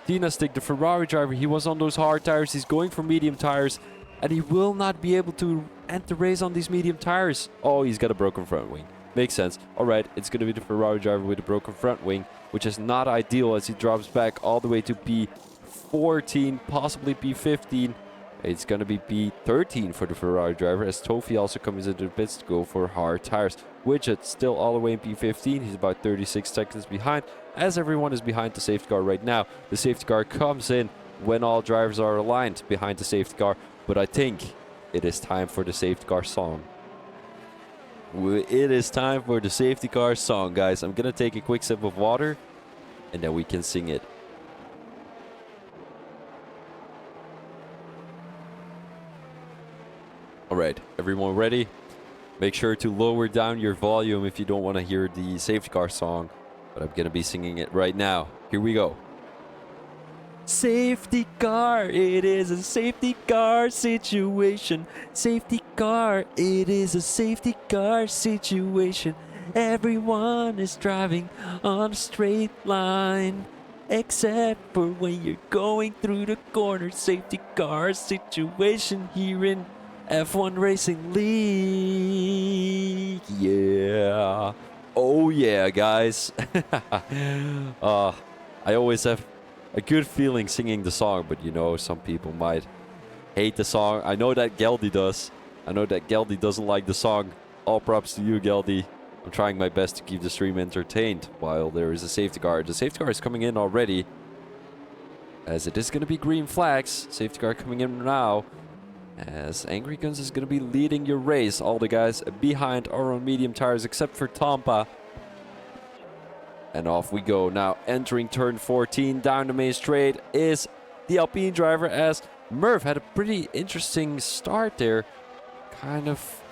Tina Stick, the Ferrari driver, he was on those hard tires. He's going for medium tires, and he will not be able to end the race on these medium tires. Oh, he's got a broken front wing. Makes sense. All right, it's going to be the Ferrari driver with a broken front wing, which is not ideal as he drops back all the way to P14, possibly P15. It's going to be P13 for the Ferrari driver, as Tofi also comes into the pits to go for hard tires. Widget still all the way in P15. He's about 36 seconds behind, as everyone is behind the safety car right now. The safety car comes in when all drivers are aligned behind the safety car, but I think it is time for the safety car song. It is time for the safety car song, guys. I'm going to take a quick sip of water, and then we can sing it. Alright, everyone ready? Make sure to lower down your volume if you don't want to hear the safety car song, but I'm going to be singing it right now. Here we go. Safety car, it is a safety car situation. Safety car, it is a safety car situation. Everyone is driving on a straight line, except for when you're going through the corner. Safety car situation here in F1 Racing League. Yeah. Oh yeah, guys. I always have a good feeling singing the song, but you know, some people might hate the song. I know that Geldy does. I know that Geldy doesn't like the song. All props to you, Geldy. I'm trying my best to keep the stream entertained while there is a safety car. The safety car is coming in already, as it is going to be green flags. Safety car coming in now, as Angry Guns is going to be leading your race. All the guys behind are on medium tires except for Tampa. And off we go now, entering turn 14, down the main straight is the Alpine driver, as Murph had a pretty interesting start there. Kind of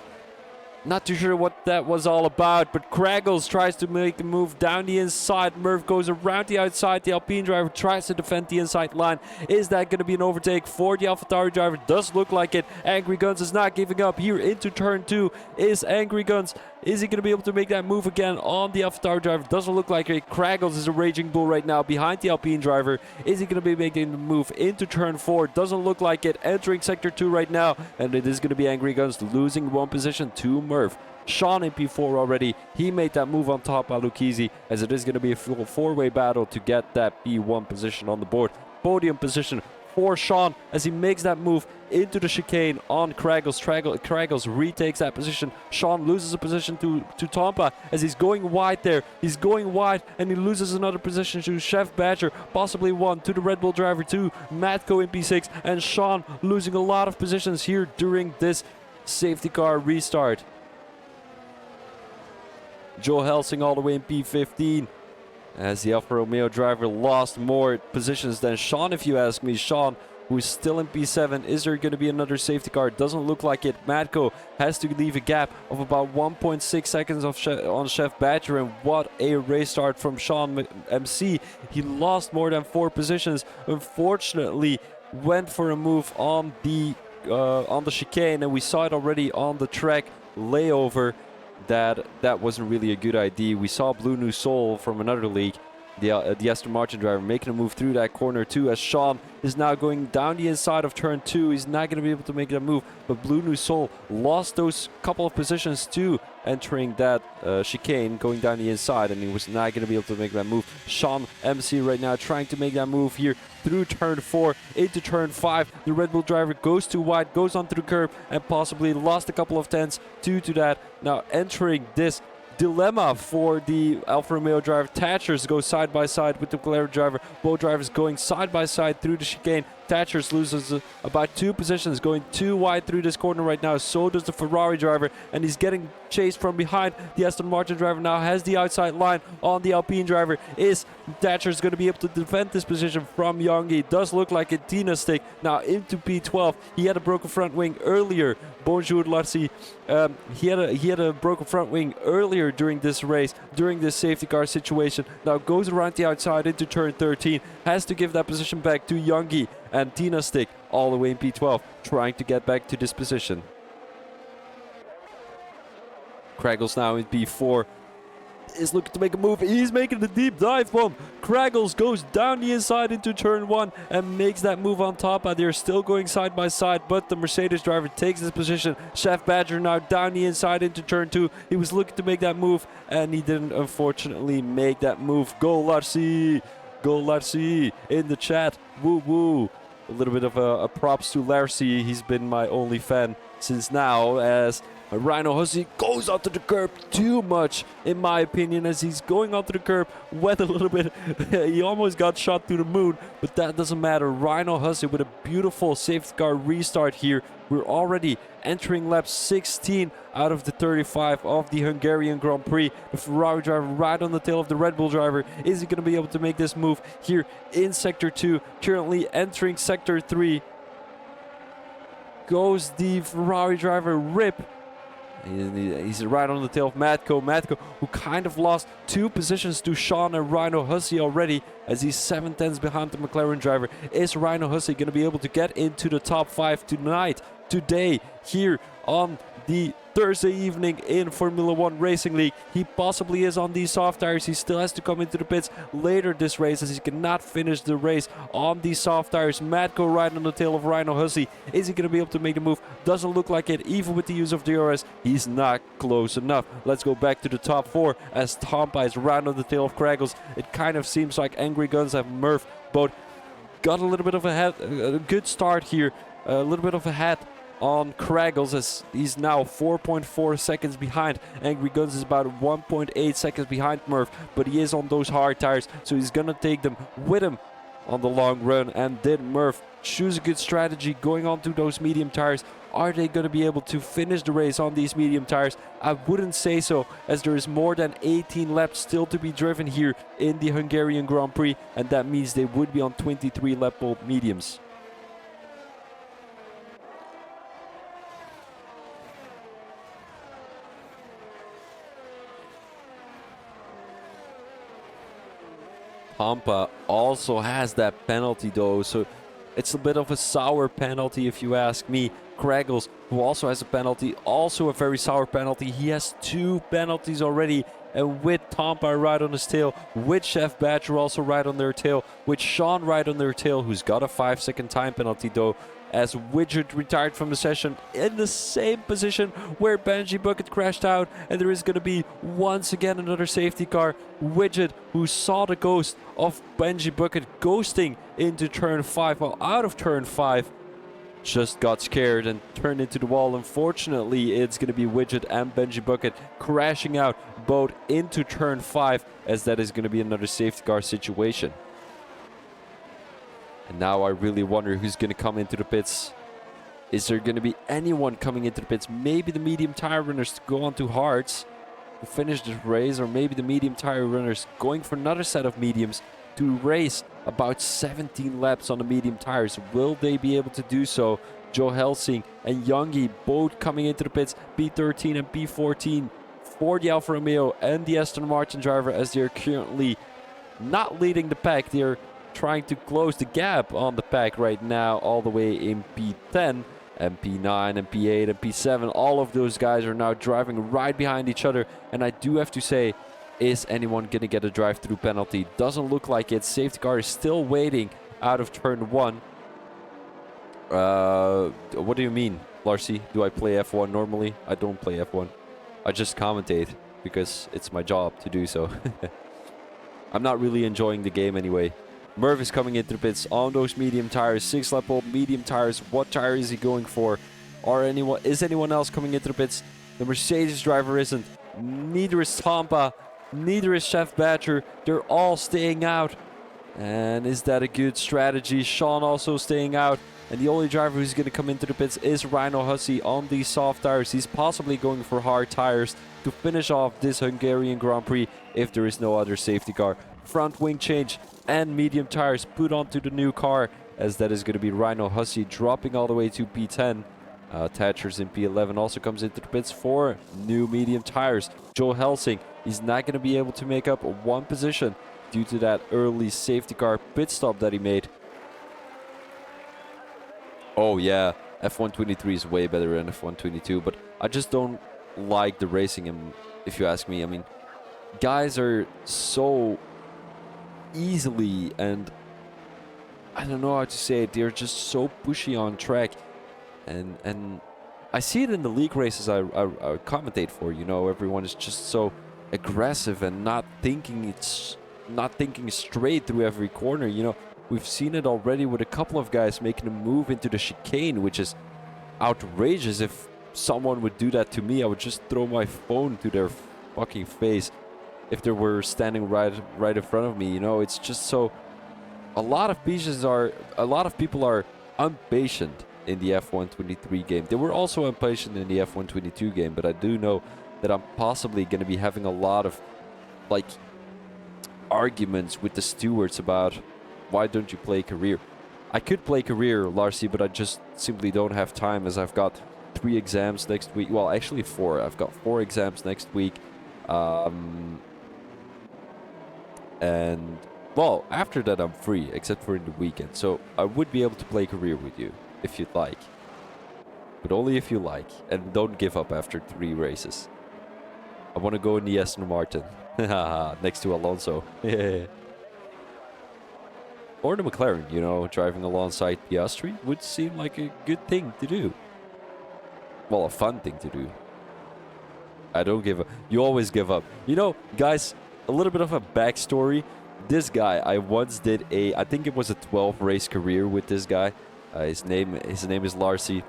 not too sure what that was all about, but Kraggles tries to make a move down the inside. Murph goes around the outside. The Alpine driver tries to defend the inside line. Is that going to be an overtake for the AlphaTauri driver? Does look like it. Angry Guns is not giving up. Here into turn 2 is Angry Guns. Is he going to be able to make that move again on the AlphaTauri driver? Doesn't look like it. Kraggles is a raging bull right now behind the Alpine driver. Is he going to be making the move into turn 4? Doesn't look like it. Entering sector 2 right now, and it is going to be Angry Guns losing one position to Murph. Sean in P4 already. He made that move on top by Lucchese, as it is going to be a full four-way battle to get that P1 position on the board. Podium position for Sean as he makes that move into the chicane on Kraggles. Kraggles retakes that position. Sean loses a position to Tampa as he's going wide there. He's going wide and he loses another position to Chef Badger, possibly one to the Red Bull driver 2, Matko in P6, and Sean losing a lot of positions here during this safety car restart. Joe Helsing all the way in P15. As the Alfa Romeo driver lost more positions than Sean, if you ask me. Sean, who's still in P7. Is there going to be another safety car? Doesn't look like it. Matko has to leave a gap of about 1.6 seconds on Chef Badger, and what a race start from Sean MC. He lost more than 4 positions. Unfortunately, went for a move on the chicane, and we saw it already on the track layover. That wasn't really a good idea. We saw Blue New Soul from another league, the Aston Martin driver, making a move through that corner too, as Sean is now going down the inside of turn 2. He's not going to be able to make that move, but Blue New Soul lost those couple of positions too, entering that chicane, going down the inside, and he was not going to be able to make that move. Sean MC right now trying to make that move here through turn 4 into turn 5. The Red Bull driver goes too wide, goes onto the curb, and possibly lost a couple of tenths due to that. Now entering this dilemma for the Alfa Romeo driver. Thatchers go side by side with the McLaren driver. Both drivers going side by side through the chicane. Thatchers loses about 2 positions, going too wide through this corner right now. So does the Ferrari driver, and he's getting chased from behind. The Aston Martin driver now has the outside line on the Alpine driver. Is Thatcher's going to be able to defend this position from Youngie? Does look like a Tina stick now into P12. He had a broken front wing earlier. Bonjour, Larcy. He had a broken front wing earlier during this race, during this safety car situation. Now goes around the outside into turn 13. Has to give that position back to Youngie, and Tina Stick all the way in P12, trying to get back to this position. Kraggles now in P4 is looking to make a move. He's making the deep dive bomb. Kraggles goes down the inside into turn 1 and makes that move on top. And they're still going side by side, but the Mercedes driver takes his position. Chef Badger now down the inside into turn 2. He was looking to make that move, and he didn't unfortunately make that move. Go Larcy! Go Larcy in the chat. Woo woo. A little bit of a props to Larcy. He's been my only fan since now, as Rhino Hussey goes onto the curb too much, in my opinion, as he's going onto the curb, wet a little bit. He almost got shot to the moon, but that doesn't matter. Rhino Hussey with a beautiful safety car restart here. We're already entering lap 16 out of the 35 of the Hungarian Grand Prix. The Ferrari driver right on the tail of the Red Bull driver. Is he going to be able to make this move here in Sector 2? Currently entering Sector 3. Goes the Ferrari driver, Rip. He's right on the tail of Matko. Matko, who kind of lost 2 positions to Sean and Rhino Hussey already, as he's 7 tenths behind the McLaren driver. Is Rhino Hussey going to be able to get into the top 5 today, here on the Thursday evening in Formula 1 Racing League? He possibly is on these soft tires. He still has to come into the pits later this race, as he cannot finish the race on these soft tires. Matko right on the tail of Rhino Hussey. Is he going to be able to make the move? Doesn't look like it, even with the use of DRS. He's not close enough. Let's go back to the top 4, as Tampa is right on the tail of Kraggles. It kind of seems like Angry Guns have Murph both got a little bit of a good start here, a little bit of a head on Kraggles, as he's now 4.4 seconds behind. Angry Guns is about 1.8 seconds behind Murph, but he is on those hard tires, so he's gonna take them with him on the long run. And did Murph choose a good strategy going onto those medium tires? Are they going to be able to finish the race on these medium tires? I wouldn't say so, as there is more than 18 laps still to be driven here in the Hungarian Grand Prix, and that means they would be on 23 lap old mediums. Tampa also has that penalty though, so it's a bit of a sour penalty if you ask me. Kraggles, who also has a penalty, also a very sour penalty. He has 2 penalties already, and with Tampa right on his tail, with Chef Badger also right on their tail, with Sean right on their tail, who's got a 5-second time penalty though, as Widget retired from the session in the same position where Benji Bucket crashed out, and there is going to be once again another safety car. Widget, who saw the ghost of Benji Bucket ghosting into turn 5, well, out of turn 5, just got scared and turned into the wall. Unfortunately, it's going to be Widget and Benji Bucket crashing out both into turn 5, as that is going to be another safety car situation. And now I really wonder who's going to come into the pits. Is there going to be anyone coming into the pits? Maybe the medium tire runners to go on to hards. to finish this race, or maybe the medium tire runners going for another set of mediums to race about 17 laps on the medium tires. Will they be able to do so? Joe Helsing and Youngie both coming into the pits, P13 and P14 for the Alfa Romeo and the Aston Martin driver, as they're currently not leading the pack. They're trying to close the gap on the pack right now, all the way in P10 and P9 and P8 and P7. All of those guys are now driving right behind each other, and I do have to say, is anyone going to get a drive-through penalty? Doesn't look like it. Safety car is still waiting out of turn 1. What do you mean, Larcy? Do I play F1 normally? I don't play F1. I just commentate because it's my job to do so. I'm not really enjoying the game anyway. Merv is coming into the pits on those medium tires, 6-lap-old medium tires. What tire is he going for? Is anyone else coming into the pits? The Mercedes driver isn't. Neither is Tampa. Neither is Chef Badger. They're all staying out. And is that a good strategy? Sean also staying out. And the only driver who's going to come into the pits is Rhino Hussey on these soft tires. He's possibly going for hard tires to finish off this Hungarian Grand Prix if there is no other safety car. Front wing change and medium tires put onto the new car, as that is going to be Rhino Hussey dropping all the way to P10. Thatchers in P11 also comes into the pits for new medium tires. Joe Helsing, he's not going to be able to make up one position due to that early safety car pit stop that he made. Oh yeah, F123 is way better than F122, but I just don't like the racing, if you ask me. I mean, guys are so easily, and I don't know how to say it, they're just so pushy on track. And I see it in the league races I commentate for, you know, everyone is just so aggressive and not thinking straight through every corner, you know. We've seen it already with a couple of guys making a move into the chicane, which is outrageous. If someone would do that to me, I would just throw my phone to their fucking face if they were standing right in front of me, you know. It's just so... A lot of people are impatient in the F123 game. They were also impatient in the F122 game, but I do know that I'm possibly going to be having a lot of, like, arguments with the stewards about why don't you play career. I could play career, Larcy, but I just simply don't have time, as I've got 3 exams next week. Well, actually 4. I've got 4 exams next week. And, well, after that I'm free, except for in the weekend. So I would be able to play career with you, if you'd like. But only if you like. And don't give up after 3 races. I want to go in the Aston Martin. Next to Alonso. Or the McLaren, you know, driving alongside Piastri would seem like a good thing to do. Well, a fun thing to do. I don't give up. You always give up. You know, guys, a little bit of a backstory. This guy, I once did I think it was a 12 race career with this guy. His name is Larcy.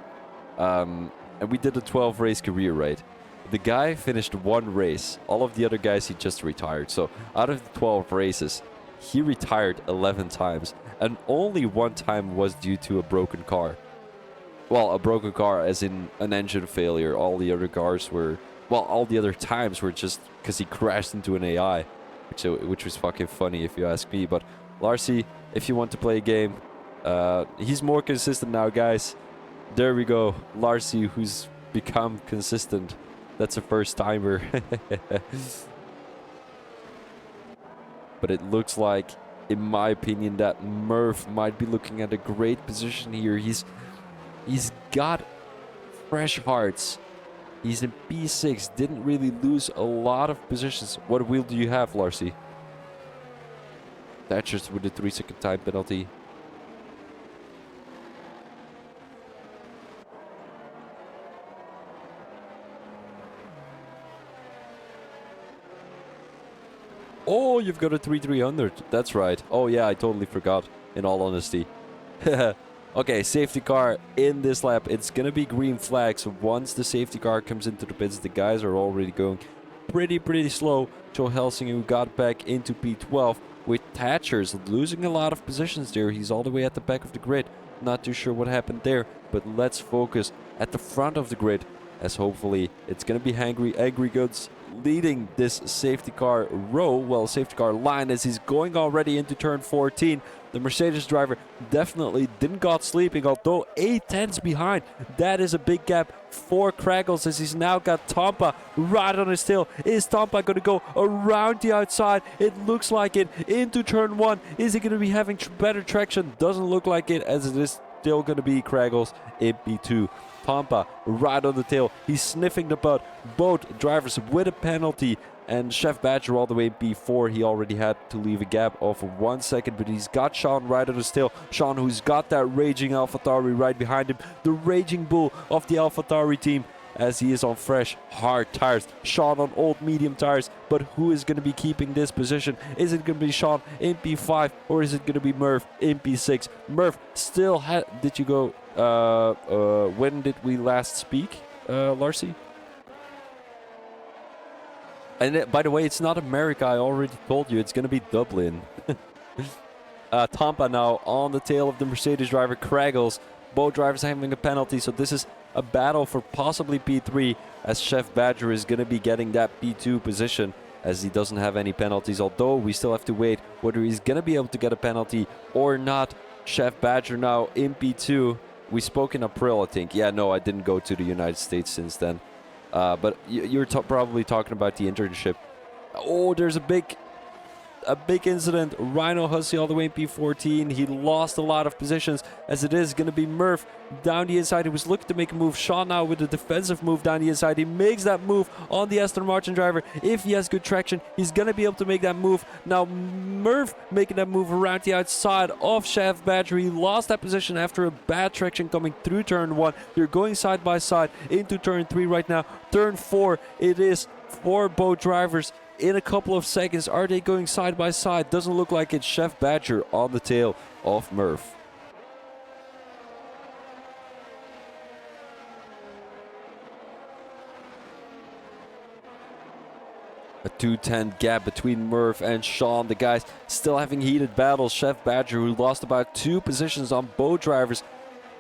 And we did a 12 race career, right? The guy finished 1 race. All of the other guys, he just retired. So out of the 12 races, he retired 11 times. And only 1 time was due to a broken car. Well, a broken car as in an engine failure. All the other cars were... Well, all the other times were just because he crashed into an AI. Which was fucking funny if you ask me. But Larcy, if you want to play a game, he's more consistent now, guys. There we go. Larcy, who's become consistent. That's a first timer. But it looks like, in my opinion, that Murph might be looking at a great position here. He's got fresh hearts. He's in P6, didn't really lose a lot of positions. What wheel do you have, Larcy? Thatchers with the 3-second time penalty. Oh, you've got a 3300. That's right. Oh yeah, I totally forgot, in all honesty. Okay, safety car in this lap. It's going to be green flags. Once the safety car comes into the pits, the guys are already going pretty slow. Joe Helsing, who got back into P12 with Thatchers losing a lot of positions there. He's all the way at the back of the grid. Not too sure what happened there, but let's focus at the front of the grid, as hopefully it's going to be Angry Goods leading this safety car row, well, safety car line, as he's going already into turn 14. The Mercedes driver definitely didn't got sleeping, although 8 tenths behind. That is a big gap for Kraggles, as he's now got Tampa right on his tail. Is Tampa going to go around the outside? It looks like it. Into turn 1. Is he going to be having better traction? Doesn't look like it, as it is still going to be Kraggles in P2. Tampa right on the tail. He's sniffing the butt. Both drivers with a penalty. And Chef Badger all the way in P4. He already had to leave a gap of 1 second, but he's got Sean right on his tail. Sean, who's got that raging AlphaTauri right behind him. The raging bull of the AlphaTauri team, as he is on fresh, hard tires. Sean on old medium tires. But who is going to be keeping this position? Is it going to be Sean in P5, or is it going to be Murph in P6? Murph still had... Did you go... when did we last speak, Larcy? And by the way, it's not America. I already told you. It's going to be Dublin. Tampa now on the tail of the Mercedes driver, Kraggles. Both drivers having a penalty, so this is a battle for possibly P3, as Chef Badger is going to be getting that P2 position, as he doesn't have any penalties, although we still have to wait whether he's going to be able to get a penalty or not. Chef Badger now in P2. We spoke in April, I think. Yeah, no, I didn't go to the United States since then. But you're probably talking about the internship. Oh, there's a big incident. Rhino Hussey all the way in P14. He lost a lot of positions, as it is going to be Murph down the inside. He was looking to make a move. Sean now with a defensive move down the inside. He makes that move on the Aston Martin driver. If he has good traction, he's going to be able to make that move. Now Murph making that move around the outside of Chef Badger. He lost that position after a bad traction coming through turn 1. They're going side by side into turn 3 right now. Turn 4 it is for both drivers. In a couple of seconds, are they going side by side? Doesn't look like it. Chef Badger on the tail of Murph. A 2:10 gap between Murph and Sean. The guys still having heated battles. Chef Badger, who lost about 2 positions on both drivers.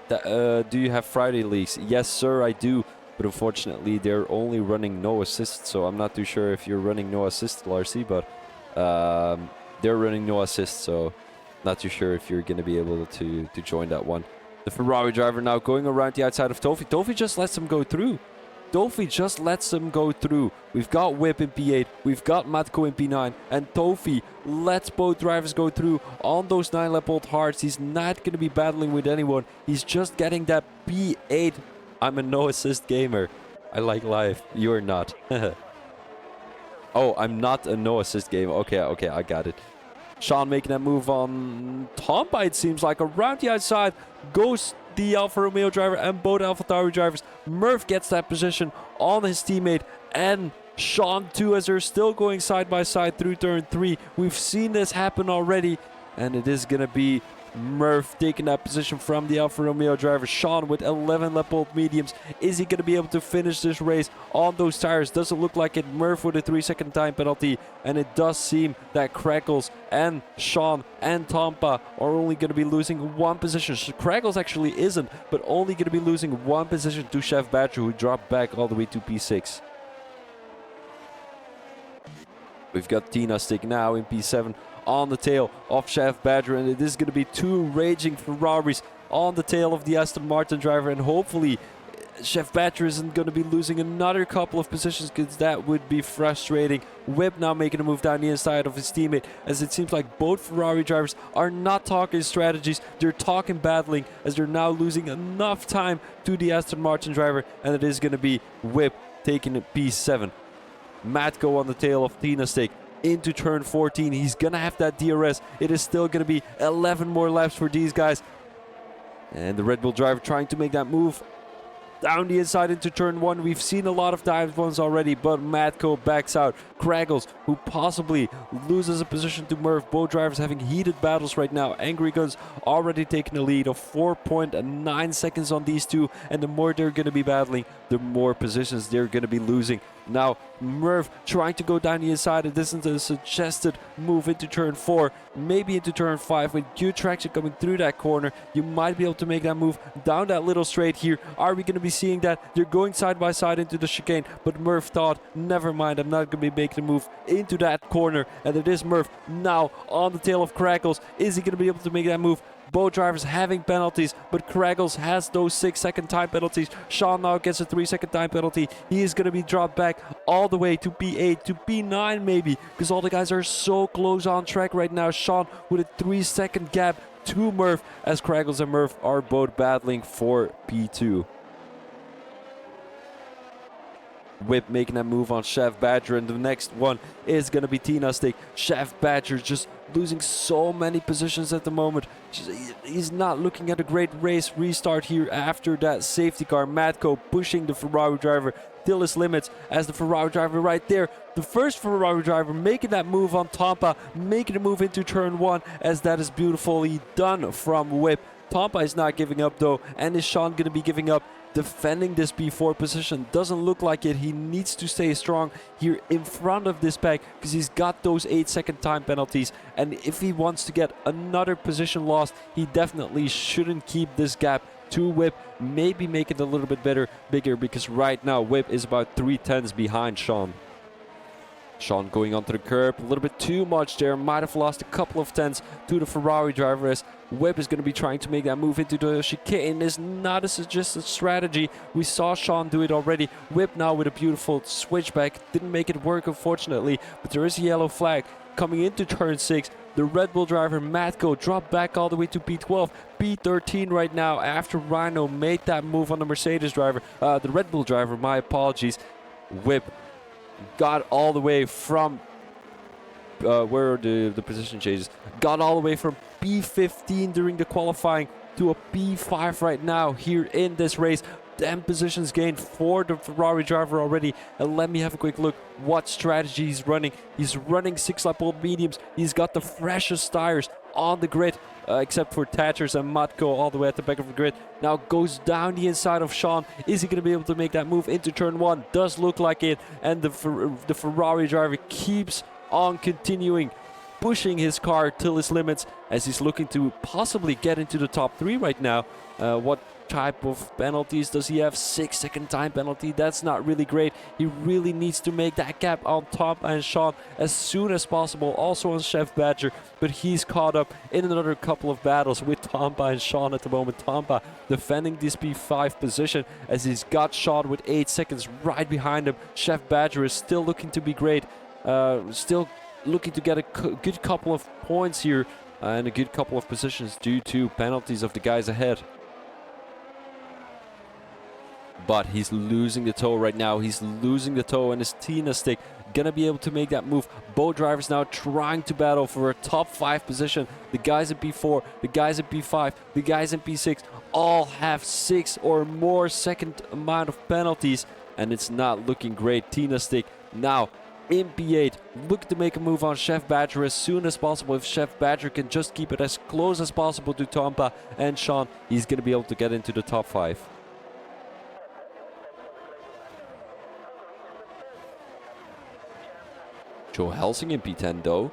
Do you have Friday leagues? Yes, sir, I do. But unfortunately, they're only running no assist, so I'm not too sure if you're running no assist, Larcy, but they're running no assist, so not too sure if you're going to be able to join that one. The Ferrari driver now going around the outside of Tofi. Tofi just lets him go through. Tofi just lets him go through. We've got Whip in P8, we've got Matko in P9, and Tofi lets both drivers go through on those 9-lap-old hards. He's not going to be battling with anyone. He's just getting that P8. I'm a no-assist gamer. I like life. You're not. Oh, I'm not a no-assist gamer. Okay, I got it. Sean making that move on Tampa, it seems like. Around the outside goes the Alfa Romeo driver and both AlphaTauri drivers. Murph gets that position on his teammate, and Sean too, as they're still going side by side through turn 3. We've seen this happen already, and it is going to be Murph taking that position from the Alfa Romeo driver. Sean with 11-lap-old mediums. Is he going to be able to finish this race on those tires? Doesn't look like it. Murph with a 3-second time penalty. And it does seem that Kraggles and Sean and Tampa are only going to be losing 1 position. Kraggles actually isn't, but only going to be losing 1 position to Chef Badger, who dropped back all the way to P6. We've got Tina Stick now in P7 on the tail of Chef Badger, and it is going to be 2 raging Ferraris on the tail of the Aston Martin driver, and hopefully Chef Badger isn't going to be losing another couple of positions, because that would be frustrating. Whip now making a move down the inside of his teammate, as it seems like both Ferrari drivers are not talking strategies, they're talking battling, as they're now losing enough time to the Aston Martin driver, and it is going to be Whip taking it P7. Matko on the tail of Tina Stick into turn 14. He's gonna have that DRS. It is still gonna be 11 more laps for these guys, and the Red Bull driver trying to make that move down the inside into turn 1. We've seen a lot of dive ones already, but Matko backs out. Kraggles, who possibly loses a position to Murph. Both drivers having heated battles right now. Angry Guns already taking a lead of 4.9 seconds on these two, and the more they're going to be battling, the more positions they're going to be losing. Now Murph trying to go down the inside, and this is a suggested move into turn 4, maybe into turn 5. With good traction coming through that corner, you might be able to make that move down that little straight here. Are we going to be seeing that. They're going side by side into the chicane, but Murph thought, never mind, I'm not going to be making a move into that corner. And it is Murph now on the tail of Crackles. Is he going to be able to make that move? Both drivers having penalties, but Craggles has those 6-second time penalties. Sean now gets a 3-second time penalty. He is going to be dropped back all the way to P8, to P9 maybe, because all the guys are so close on track right now. Sean with a 3-second gap to Murph, as Craggles and Murph are both battling for P2. Whip making that move on Chef Badger, and the next one is going to be Tina Stick. Chef Badger just losing so many positions at the moment. He's not looking at a great race restart here after that safety car. Matko pushing the Ferrari driver till his limits, as the Ferrari driver right there, the first Ferrari driver making that move on Tampa, making a move into turn 1, as that is beautifully done from Whip. Tampa is not giving up though, and is Sean going to be giving up? Defending this P4 position doesn't look like it. He needs to stay strong here in front of this pack, because he's got those 8-second time penalties, and if he wants to get another position lost, he definitely shouldn't keep this gap to Whip. Maybe make it a little bit bigger, because right now Whip is about 3/10 behind Sean. Sean going onto the curb a little bit too much there. Might have lost a couple of tenths to the Ferrari driver, as Webb is going to be trying to make that move into the chicane. Is not a suggested strategy. We saw Sean do it already. Whip now with a beautiful switchback. Didn't make it work, unfortunately, but there is a yellow flag coming into turn 6. The Red Bull driver Matko dropped back all the way to P12. P13 right now after Rhino made that move on the Mercedes driver. The Red Bull driver, my apologies. Whip got all the way from where are the position changes, got all the way from P15 during the qualifying to a P5 right now here in this race. 10 positions gained for the Ferrari driver already, and let me have a quick look what strategy he's running. He's running 6-lap old mediums. He's got the freshest tires on the grid, except for Thatchers and Matko all the way at the back of the grid. Now goes down the inside of Sean. Is he going to be able to make that move into turn 1? Does look like it, and the Ferrari driver keeps on continuing, pushing his car till his limits, as he's looking to possibly get into the top 3 right now. What type of penalties does he have? 6-second time penalty. That's not really great. He really needs to make that gap on Tampa and Sean as soon as possible. Also on Chef Badger, but he's caught up in another couple of battles with Tampa and Sean at the moment. Tampa defending this P5 position, as he's got Sean with 8 seconds right behind him. Chef Badger is still looking to be great. Still looking to get a good couple of points here and a good couple of positions due to penalties of the guys ahead. But he's losing the toe right now. He's losing the toe, and his Tina Stick gonna be able to make that move. Both drivers now trying to battle for a top 5 position. The guys in P4, the guys in P5, the guys in P6 all have 6 or more second amount of penalties, and it's not looking great. Tina Stick now in P8, look to make a move on Chef Badger as soon as possible. If Chef Badger can just keep it as close as possible to Tampa and Sean, he's gonna be able to get into the top 5. Joe Helsing in P10 though.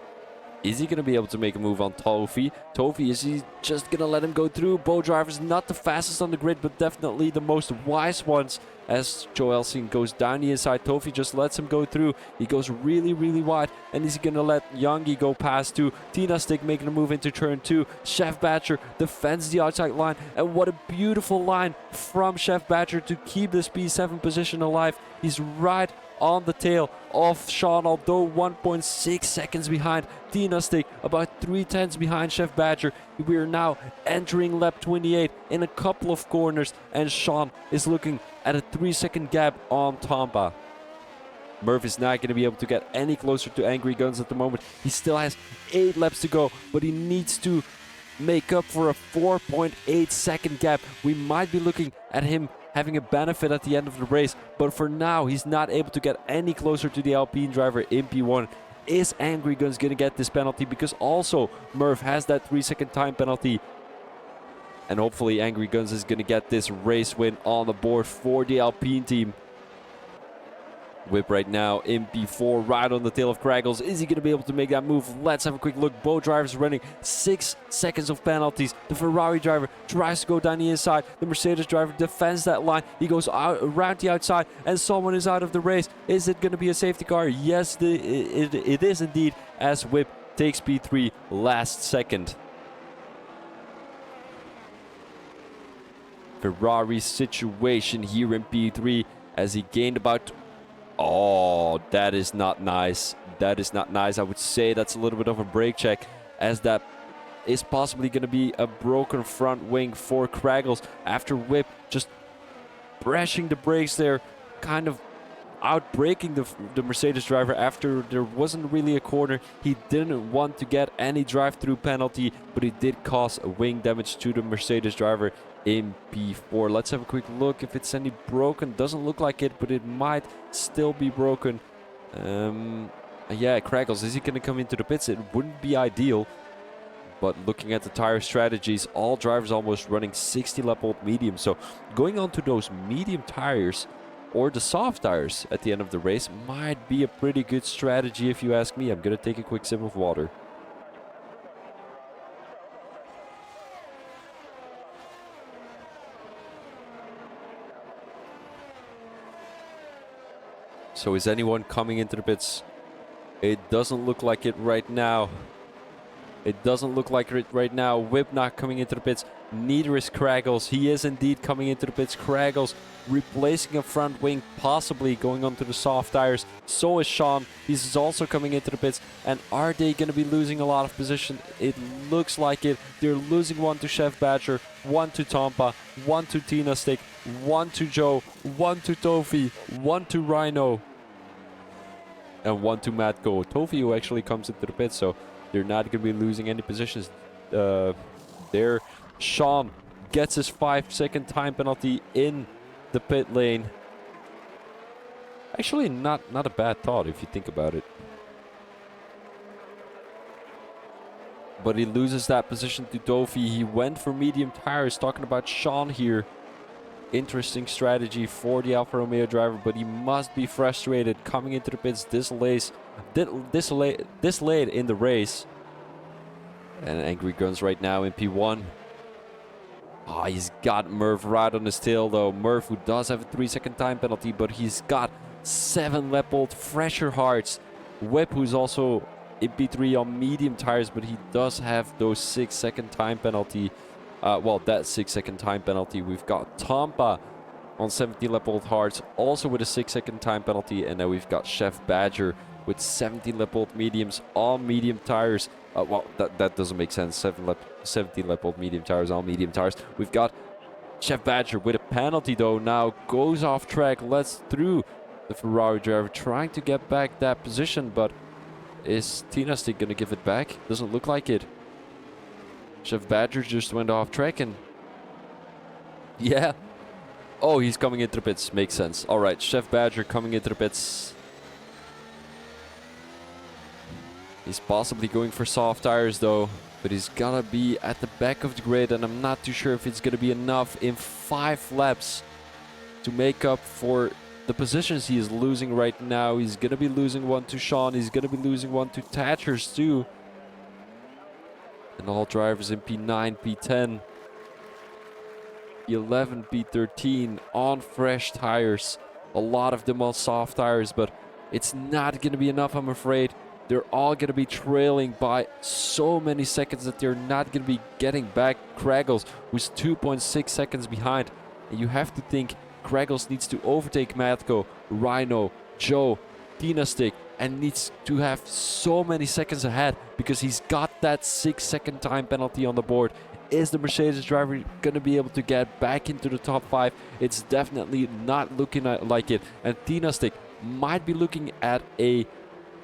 Is he going to be able to make a move on Tofi? Tofi, is he just going to let him go through? Both drivers not the fastest on the grid, but definitely the most wise ones. As Joe Helsing goes down the inside, Tofi just lets him go through. He goes really, really wide, and he's going to let Youngie go past too. Tina Stick making a move into turn 2. Chef Badger defends the outside line, and what a beautiful line from Chef Badger to keep this P7 position alive. He's right on the tail of Sean, although 1.6 seconds behind. Tina Stick about 3/10 behind Chef Badger. We are now entering lap 28 in a couple of corners, and Sean is looking at a 3-second gap on Tampa. Murph is not going to be able to get any closer to Angry Guns at the moment. He still has 8 laps to go, but he needs to make up for a 4.8 second gap. We might be looking at him having a benefit at the end of the race, but for now he's not able to get any closer to the Alpine driver in P1. Is Angry Guns going to get this penalty? Because also Murph has that 3-second time penalty, and hopefully Angry Guns is going to get this race win on the board for the Alpine team. Whip right now in P4, right on the tail of Kraggles. Is he going to be able to make that move? Let's have a quick look. Both drivers running 6 seconds of penalties. The Ferrari driver tries to go down the inside. The Mercedes driver defends that line. He goes out around the outside, and someone is out of the race. Is it going to be a safety car? Yes, it is indeed, as Whip takes P3 last second. Ferrari situation here in P3 as he gained about... Oh, that is not nice. That is not nice. I would say that's a little bit of a brake check, as that is possibly going to be a broken front wing for Kraggles after Whip just pressing the brakes there, kind of outbraking the Mercedes driver after there wasn't really a corner. He didn't want to get any drive-through penalty, but he did cause wing damage to the Mercedes driver in P4. Let's have a quick look if it's any broken. Doesn't look like it, but it might still be broken. Yeah, Kraggles, is he going to come into the pits? It wouldn't be ideal, but looking at the tire strategies, all drivers almost running 60 lap old medium. So going on to those medium tires or the soft tires at the end of the race might be a pretty good strategy if you ask me. I'm going to take a quick sip of water. So is anyone coming into the pits? It doesn't look like it right now. It doesn't look like it right now. Whip not coming into the pits. Neither is Kraggles. He is indeed coming into the pits. Kraggles replacing a front wing, possibly going onto the soft tires. So is Sean. He's also coming into the pits. And are they going to be losing a lot of position? It looks like it. They're losing one to Chef Badger, one to Tampa, one to Tina Stick, one to Joe, one to Tofi, one to Rhino, and one to Matko. Tofi, who actually comes into the pits, so they're not going to be losing any positions there. Sean gets his 5-second time penalty in the pit lane. Actually, not a bad thought if you think about it. But he loses that position to Tofi. He went for medium tires, talking about Sean here. Interesting strategy for the Alfa Romeo driver, but he must be frustrated coming into the pits this late in the race. And Angry Guns right now in P1. Oh, he's got Murph right on his tail though. Murph, who does have a 3-second time penalty, but he's got 7 lap old fresher hearts. Whip, who's also in P3 on medium tires, but he does have those 6-second time penalty. Well, that 6-second time penalty. We've got Tampa on 70 lap old hearts, also with a 6-second time penalty. And then we've got Chef Badger with 70 lap old mediums on medium tires. Well, that doesn't make sense. 70 lap old medium tires on medium tires. We've got Chef Badger with a penalty though. Now goes off track, lets through the Ferrari driver, trying to get back that position. But is Tina Stick going to give it back? Doesn't look like it. Chef Badger just went off track and... Yeah. Oh, he's coming into the pits. Makes sense. Alright, Chef Badger coming into the pits. He's possibly going for soft tires though. But he's gonna be at the back of the grid, and I'm not too sure if it's gonna be enough in 5 laps to make up for the positions he is losing right now. He's gonna be losing one to Sean. He's gonna be losing one to Thatchers too. And all drivers in P9, P10, P11, P13 on fresh tires. A lot of them on soft tires, but it's not going to be enough, I'm afraid. They're all going to be trailing by so many seconds that they're not going to be getting back. Kraggles was 2.6 seconds behind. And you have to think Kraggles needs to overtake Matko, Rhino, Joe, Tina Stick, and needs to have so many seconds ahead because he's got that 6-second time penalty on the board. Is the Mercedes driver going to be able to get back into the top 5? It's definitely not looking like it. And Tina Stick might be looking at a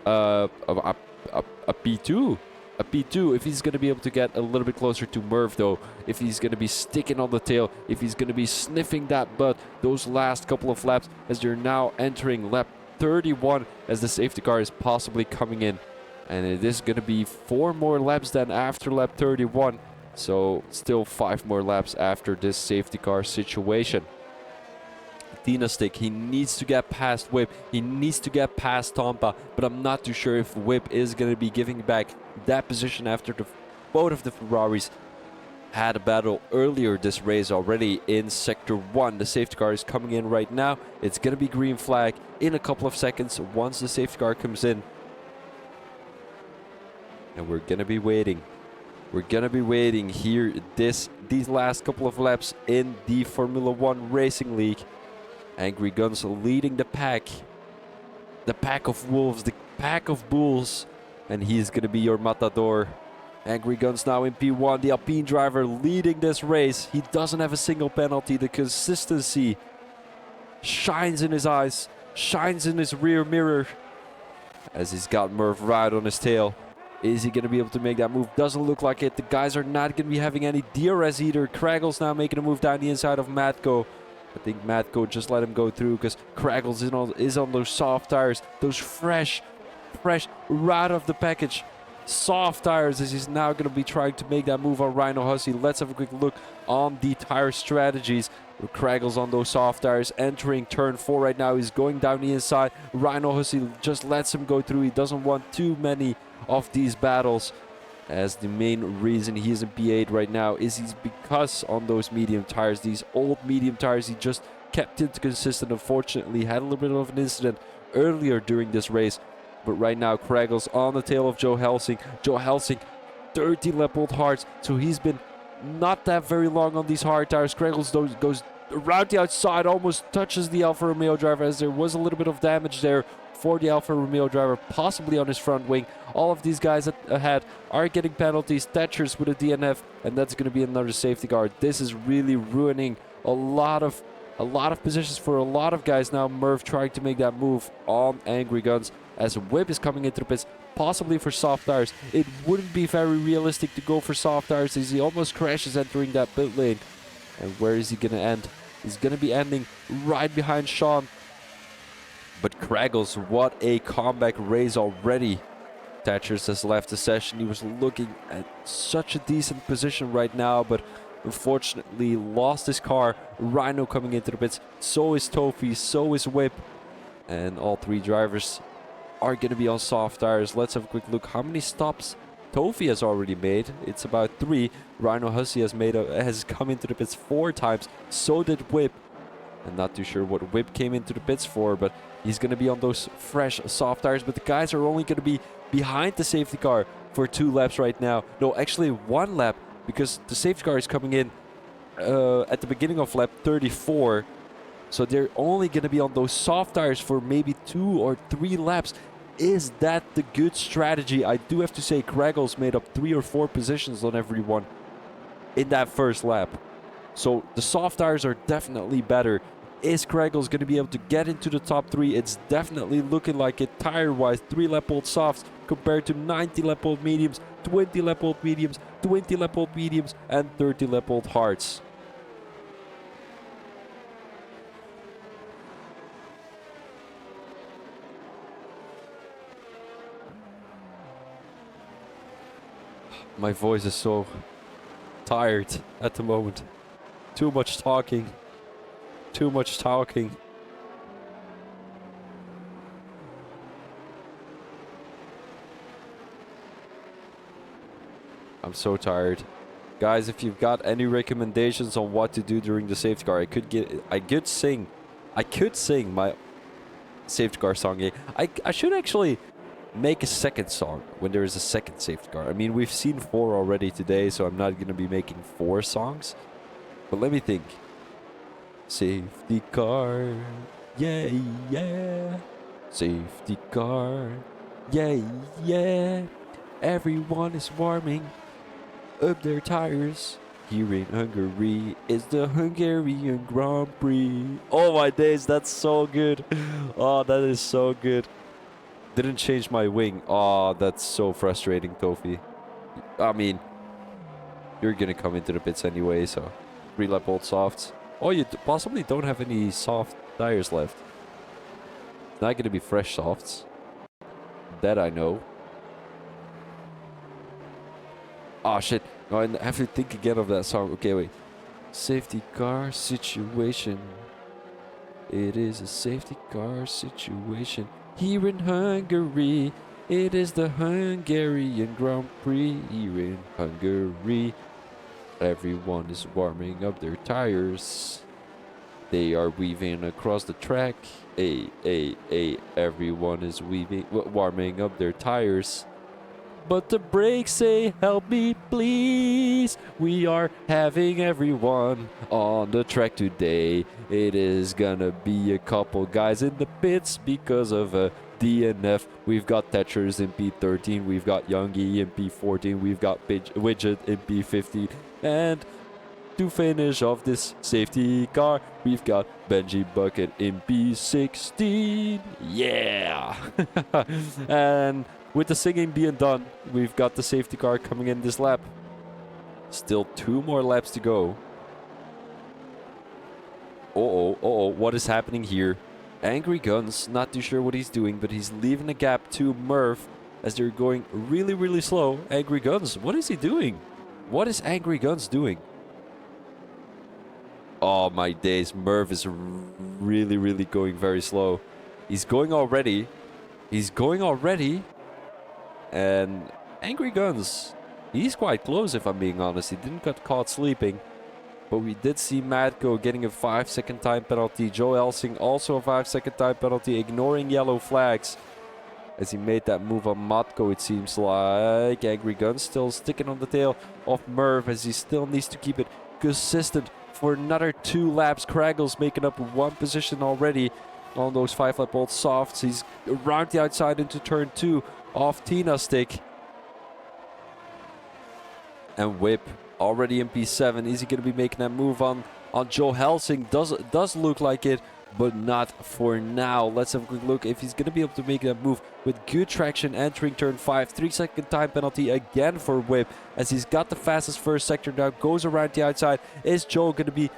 P2. A P2 if he's going to be able to get a little bit closer to Murph though. If he's going to be sticking on the tail. If he's going to be sniffing that butt those last couple of laps as they're now entering lap 31 as the safety car is possibly coming in. And it is going to be 4 more laps than after lap 31. So still 5 more laps after this safety car situation. Dina stick. He needs to get past Whip. He needs to get past Tompa. But I'm not too sure if Whip is going to be giving back that position after both of the Ferraris had a battle earlier this race already in Sector 1. The safety car is coming in right now. It's going to be green flag in a couple of seconds once the safety car comes in. And we're going to be waiting. We're going to be waiting here these last couple of laps in the Formula 1 Racing League. Angry Guns leading the pack. The pack of wolves, the pack of bulls. And he's going to be your matador. Angry Guns now in P1, the Alpine driver leading this race. He doesn't have a single penalty. The consistency shines in his eyes, shines in his rear mirror as he's got Murph right on his tail. Is he going to be able to make that move? Doesn't look like it. The guys are not going to be having any DRS either. Kraggles now making a move down the inside of Matko. I think Matko just let him go through because Kraggles is on those soft tires. Those fresh, right off the package. Soft tires as he's now going to be trying to make that move on Rhino Hussey. Let's have a quick look on the tire strategies. Kraggles on those soft tires entering turn 4 right now. He's going down the inside. Rhino Hussey just lets him go through. He doesn't want too many of these battles, as the main reason he is in P8 right now is he's because on those medium tires, these old medium tires, he just kept it consistent. Unfortunately, had a little bit of an incident earlier during this race. But right now, Kraggles on the tail of Joe Helsing. Joe Helsing, 30 lap old hards. So he's been not that very long on these hard tires. Kraggles goes around the outside, almost touches the Alfa Romeo driver, as there was a little bit of damage there for the Alfa Romeo driver, possibly on his front wing. All of these guys ahead are getting penalties. Thatcher's with a DNF, and that's going to be another safety car. This is really ruining a lot of positions for a lot of guys now. Murph trying to make that move on Angry Guns as Whip is coming into the pits, possibly for soft tires. It wouldn't be very realistic to go for soft tires as he almost crashes entering that pit lane. And where is he going to end? He's going to be ending right behind Sean. But Kraggles, what a comeback race already. Thatchers has left the session. He was looking at such a decent position right now, but unfortunately lost his car. Rhino coming into the pits. So is Tofi, so is Whip. And all three drivers are going to be on soft tires. Let's have a quick look. How many stops Tofi has already made? It's about 3. Rhino Hussey has come into the pits 4 times. So did Whip. I'm not too sure what Whip came into the pits for, but he's going to be on those fresh soft tires. But the guys are only going to be behind the safety car for 2 laps right now. No, actually 1 lap, because the safety car is coming in at the beginning of lap 34. So they're only going to be on those soft tires for maybe 2 or 3 laps. Is that the good strategy? I do have to say Kraggles made up 3 or 4 positions on everyone in that first lap. So the soft tires are definitely better. Is Kraggles going to be able to get into the top 3? It's definitely looking like it tire-wise. 3 lap old softs compared to 90 lap old mediums, 20 lap old mediums, 20 lap old mediums, and 30 lap old hards. My voice is so tired at the moment. Too much talking. Too much talking. I'm so tired. Guys, if you've got any recommendations on what to do during the safety car, I could sing my safety car song. I should actually make a second song when there is a second safety car. I mean, we've seen 4 already today, so I'm not going to be making 4 songs. But let me think. Safety car, yeah, yeah. Safety car, yeah, yeah. Everyone is warming up their tires. Here in Hungary is the Hungarian Grand Prix. Oh my days, that's so good. Oh, that is so good. Didn't change my wing. Oh, that's so frustrating, Tofi. I mean, you're gonna come into the pits anyway, so 3 lap old softs. Oh, you possibly don't have any soft tires left. It's not gonna be fresh softs. That I know. Oh shit. No, I have to think again of that song. Okay, wait. Safety car situation. It is a safety car situation here in Hungary. It is the Hungarian Grand Prix here in Hungary. Everyone is warming up their tires. They are weaving across the track. Everyone is warming up their tires. But the brakes say, help me please. We are having everyone on the track today. It is gonna be a couple guys in the pits because of a DNF. We've got Thatchers in P13. We've got Youngie in P14. We've got Widget in P15. And to finish off this safety car, we've got Benji Bucket in P16. Yeah! And with the singing being done, we've got the safety car coming in this lap. Still 2 more laps to go. What is happening here? Angry Guns, not too sure what he's doing, but he's leaving a gap to Murph as they're going really, really slow. Angry Guns, what is he doing? What is Angry Guns doing? Oh my days, Murph is really, really going very slow. He's going already. And Angry Guns, he's quite close if I'm being honest. He didn't get caught sleeping. But we did see Madko getting a 5-second time penalty. Joe Elsing also a 5-second time penalty, ignoring yellow flags. As he made that move on Matko, it seems like. Angry Guns still sticking on the tail of Merv as he still needs to keep it consistent for another 2 laps. Kraggles making up 1 position already on those 5-lap old softs. He's around the outside into turn 2 off Tina stick. And Whip already in P7. Is he going to be making that move on Joe Helsing? Does look like it, but not for now. Let's have a quick look if he's going to be able to make that move with good traction entering turn 5. 3-second time penalty again for Whip as he's got the fastest first sector now. Goes around the outside. Is Joe going to be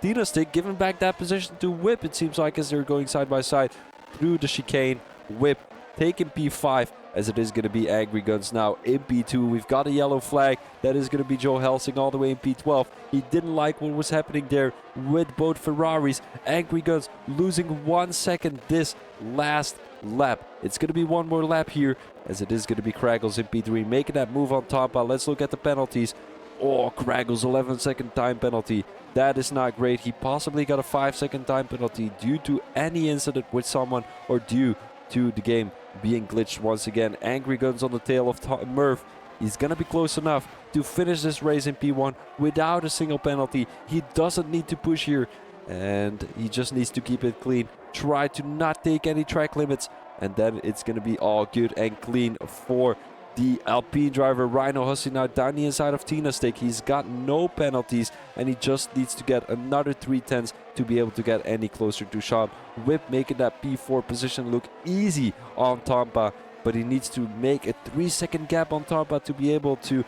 Tina stick giving back that position to Whip? It seems like as they're going side by side through the chicane. Whip taking P5 as it is going to be Angry Guns now in P2. We've got a yellow flag. That is going to be Joe Helsing all the way in P12. He didn't like what was happening there with both Ferraris. Angry Guns losing 1 second this last lap. It's going to be 1 more lap here as it is going to be Kraggles in P3 making that move on Tampa. Let's look at the penalties. Oh, Kraggles 11-second time penalty. That is not great. He possibly got a 5-second time penalty due to any incident with someone or due to the game being glitched once again. Angry Guns on the tail of Murph. He's gonna be close enough to finish this race in P1 without a single penalty. He doesn't need to push here and he just needs to keep it clean. Try to not take any track limits and then it's gonna be all good and clean for the Alpine driver. Rhino Hussey now down the inside of Tina stick. He's got no penalties and he just needs to get another 3/10 to be able to get any closer to Sean. Whip making that P4 position look easy on Tampa, but he needs to make a 3-second gap on Tampa to be able to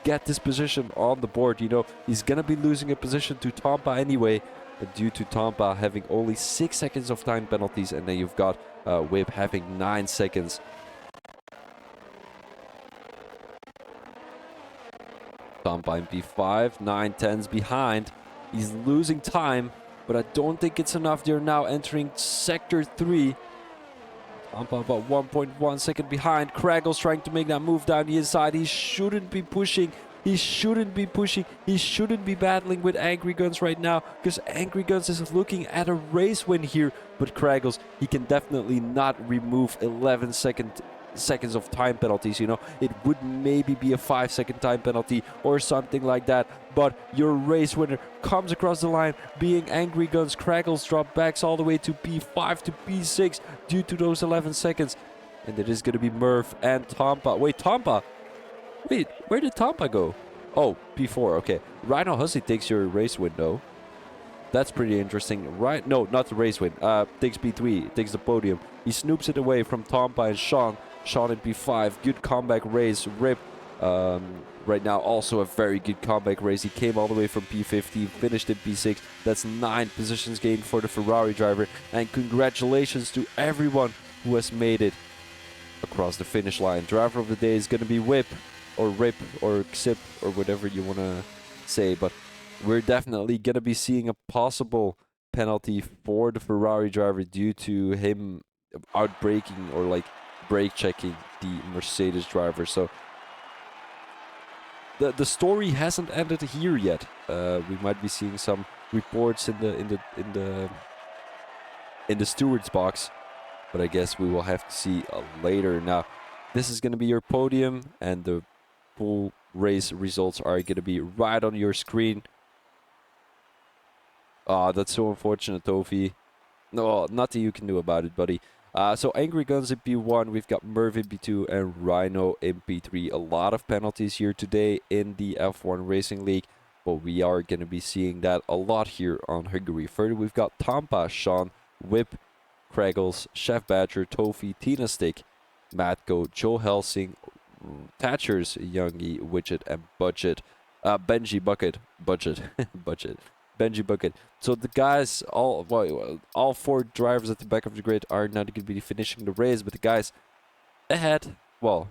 get this position on the board. You know, he's gonna be losing a position to Tampa anyway, due to Tampa having only 6 seconds of time penalties, and then you've got Whip having 9 seconds. Tampa in P5, 9/10s behind. He's losing time, but I don't think it's enough. They're now entering Sector 3. Tampa about 1.1 second behind. Kraggles trying to make that move down the inside. He shouldn't be pushing. He shouldn't be battling with Angry Guns right now because Angry Guns is looking at a race win here. But Kraggles, he can definitely not remove 11 seconds of time penalties. You know, it would maybe be a 5-second time penalty or something like that, but your race winner comes across the line being Angry Guns. Kraggles drop backs all the way to P5 to P6 due to those 11 seconds, and it is going to be Murph and Tampa. Wait, where did Tampa go? Oh, P4. Okay, Rhino Hussey takes your race win though. That's pretty interesting. Right? No, not the race win. Takes P3, takes the podium. He snoops it away from Tampa and Sean. Sean in P5. Good comeback race. Rip. Right now, also a very good comeback race. He came all the way from P15, finished in P6. That's 9 positions gained for the Ferrari driver. And congratulations to everyone who has made it across the finish line. Driver of the day is going to be Whip, or Rip, or Xip, or whatever you want to say. But we're definitely going to be seeing a possible penalty for the Ferrari driver due to him outbraking or like brake checking the Mercedes driver. So the story hasn't ended here yet. We might be seeing some reports in the steward's box, but I guess we will have to see later. Now, this is going to be your podium, and the full race results are going to be right on your screen. Ah, that's so unfortunate, Tofi. No, nothing you can do about it, buddy. So Angry Guns in P1, we've got Merv in P2 and Rhino in P3. A lot of penalties here today in the F1 Racing League, but we are going to be seeing that a lot here on Hungary. Further, we've got Tampa, Sean, Whip, Kraggles, Chef Badger, Tofi, Tina Stick, Matko, Joe Helsing, Thatchers, Youngie, Widget, and Budget. Benji Bucket, Budget, Budget. Benji Bucket. So the guys, all four drivers at the back of the grid are not going to be finishing the race, but the guys ahead, well,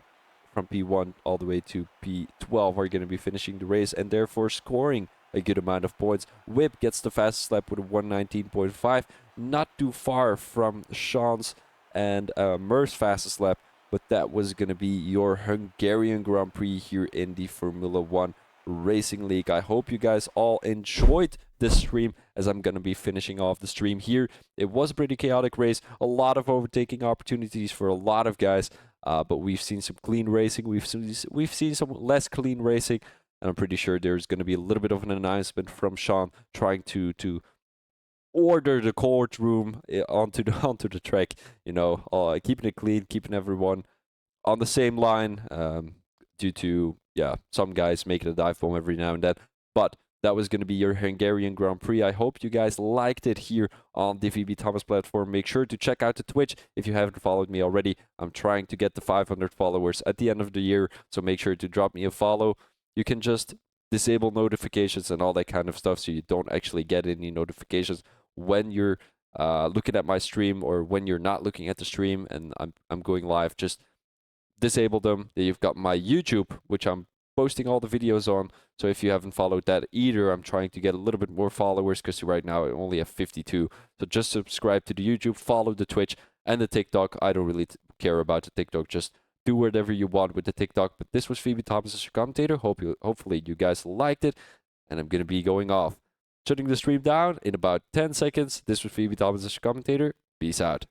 from P1 all the way to P12 are going to be finishing the race and therefore scoring a good amount of points. Whip gets the fastest lap with a 119.5, not too far from Sean's and Murph's fastest lap, but that was going to be your Hungarian Grand Prix here in the Formula 1 Racing League. I hope you guys all enjoyed this stream, as I'm going to be finishing off the stream here. It was a pretty chaotic race, a lot of overtaking opportunities for a lot of guys, but we've seen some clean racing, we've seen some less clean racing, and I'm pretty sure there's going to be a little bit of an announcement from Sean trying to order the courtroom onto the track, you know, keeping it clean, keeping everyone on the same line, due to some guys making a dive bomb every now and then. But that was going to be your Hungarian Grand Prix. I hope you guys liked it here on the VB Thomas platform. Make sure to check out the Twitch if you haven't followed me already. I'm trying to get the 500 followers at the end of the year, so make sure to drop me a follow. You can just disable notifications and all that kind of stuff, so you don't actually get any notifications when you're looking at my stream or when you're not looking at the stream and I'm going live. Just disable them. You've got my YouTube, which I'm posting all the videos on. So if you haven't followed that either, I'm trying to get a little bit more followers because right now I only have 52. So just subscribe to the YouTube, follow the Twitch and the TikTok. I don't really care about the TikTok. Just do whatever you want with the TikTok. But this was Phoebe Thomas as your commentator. Hopefully you guys liked it. And I'm going to be going off. Shutting the stream down in about 10 seconds. This was Phoebe Thomas as your commentator. Peace out.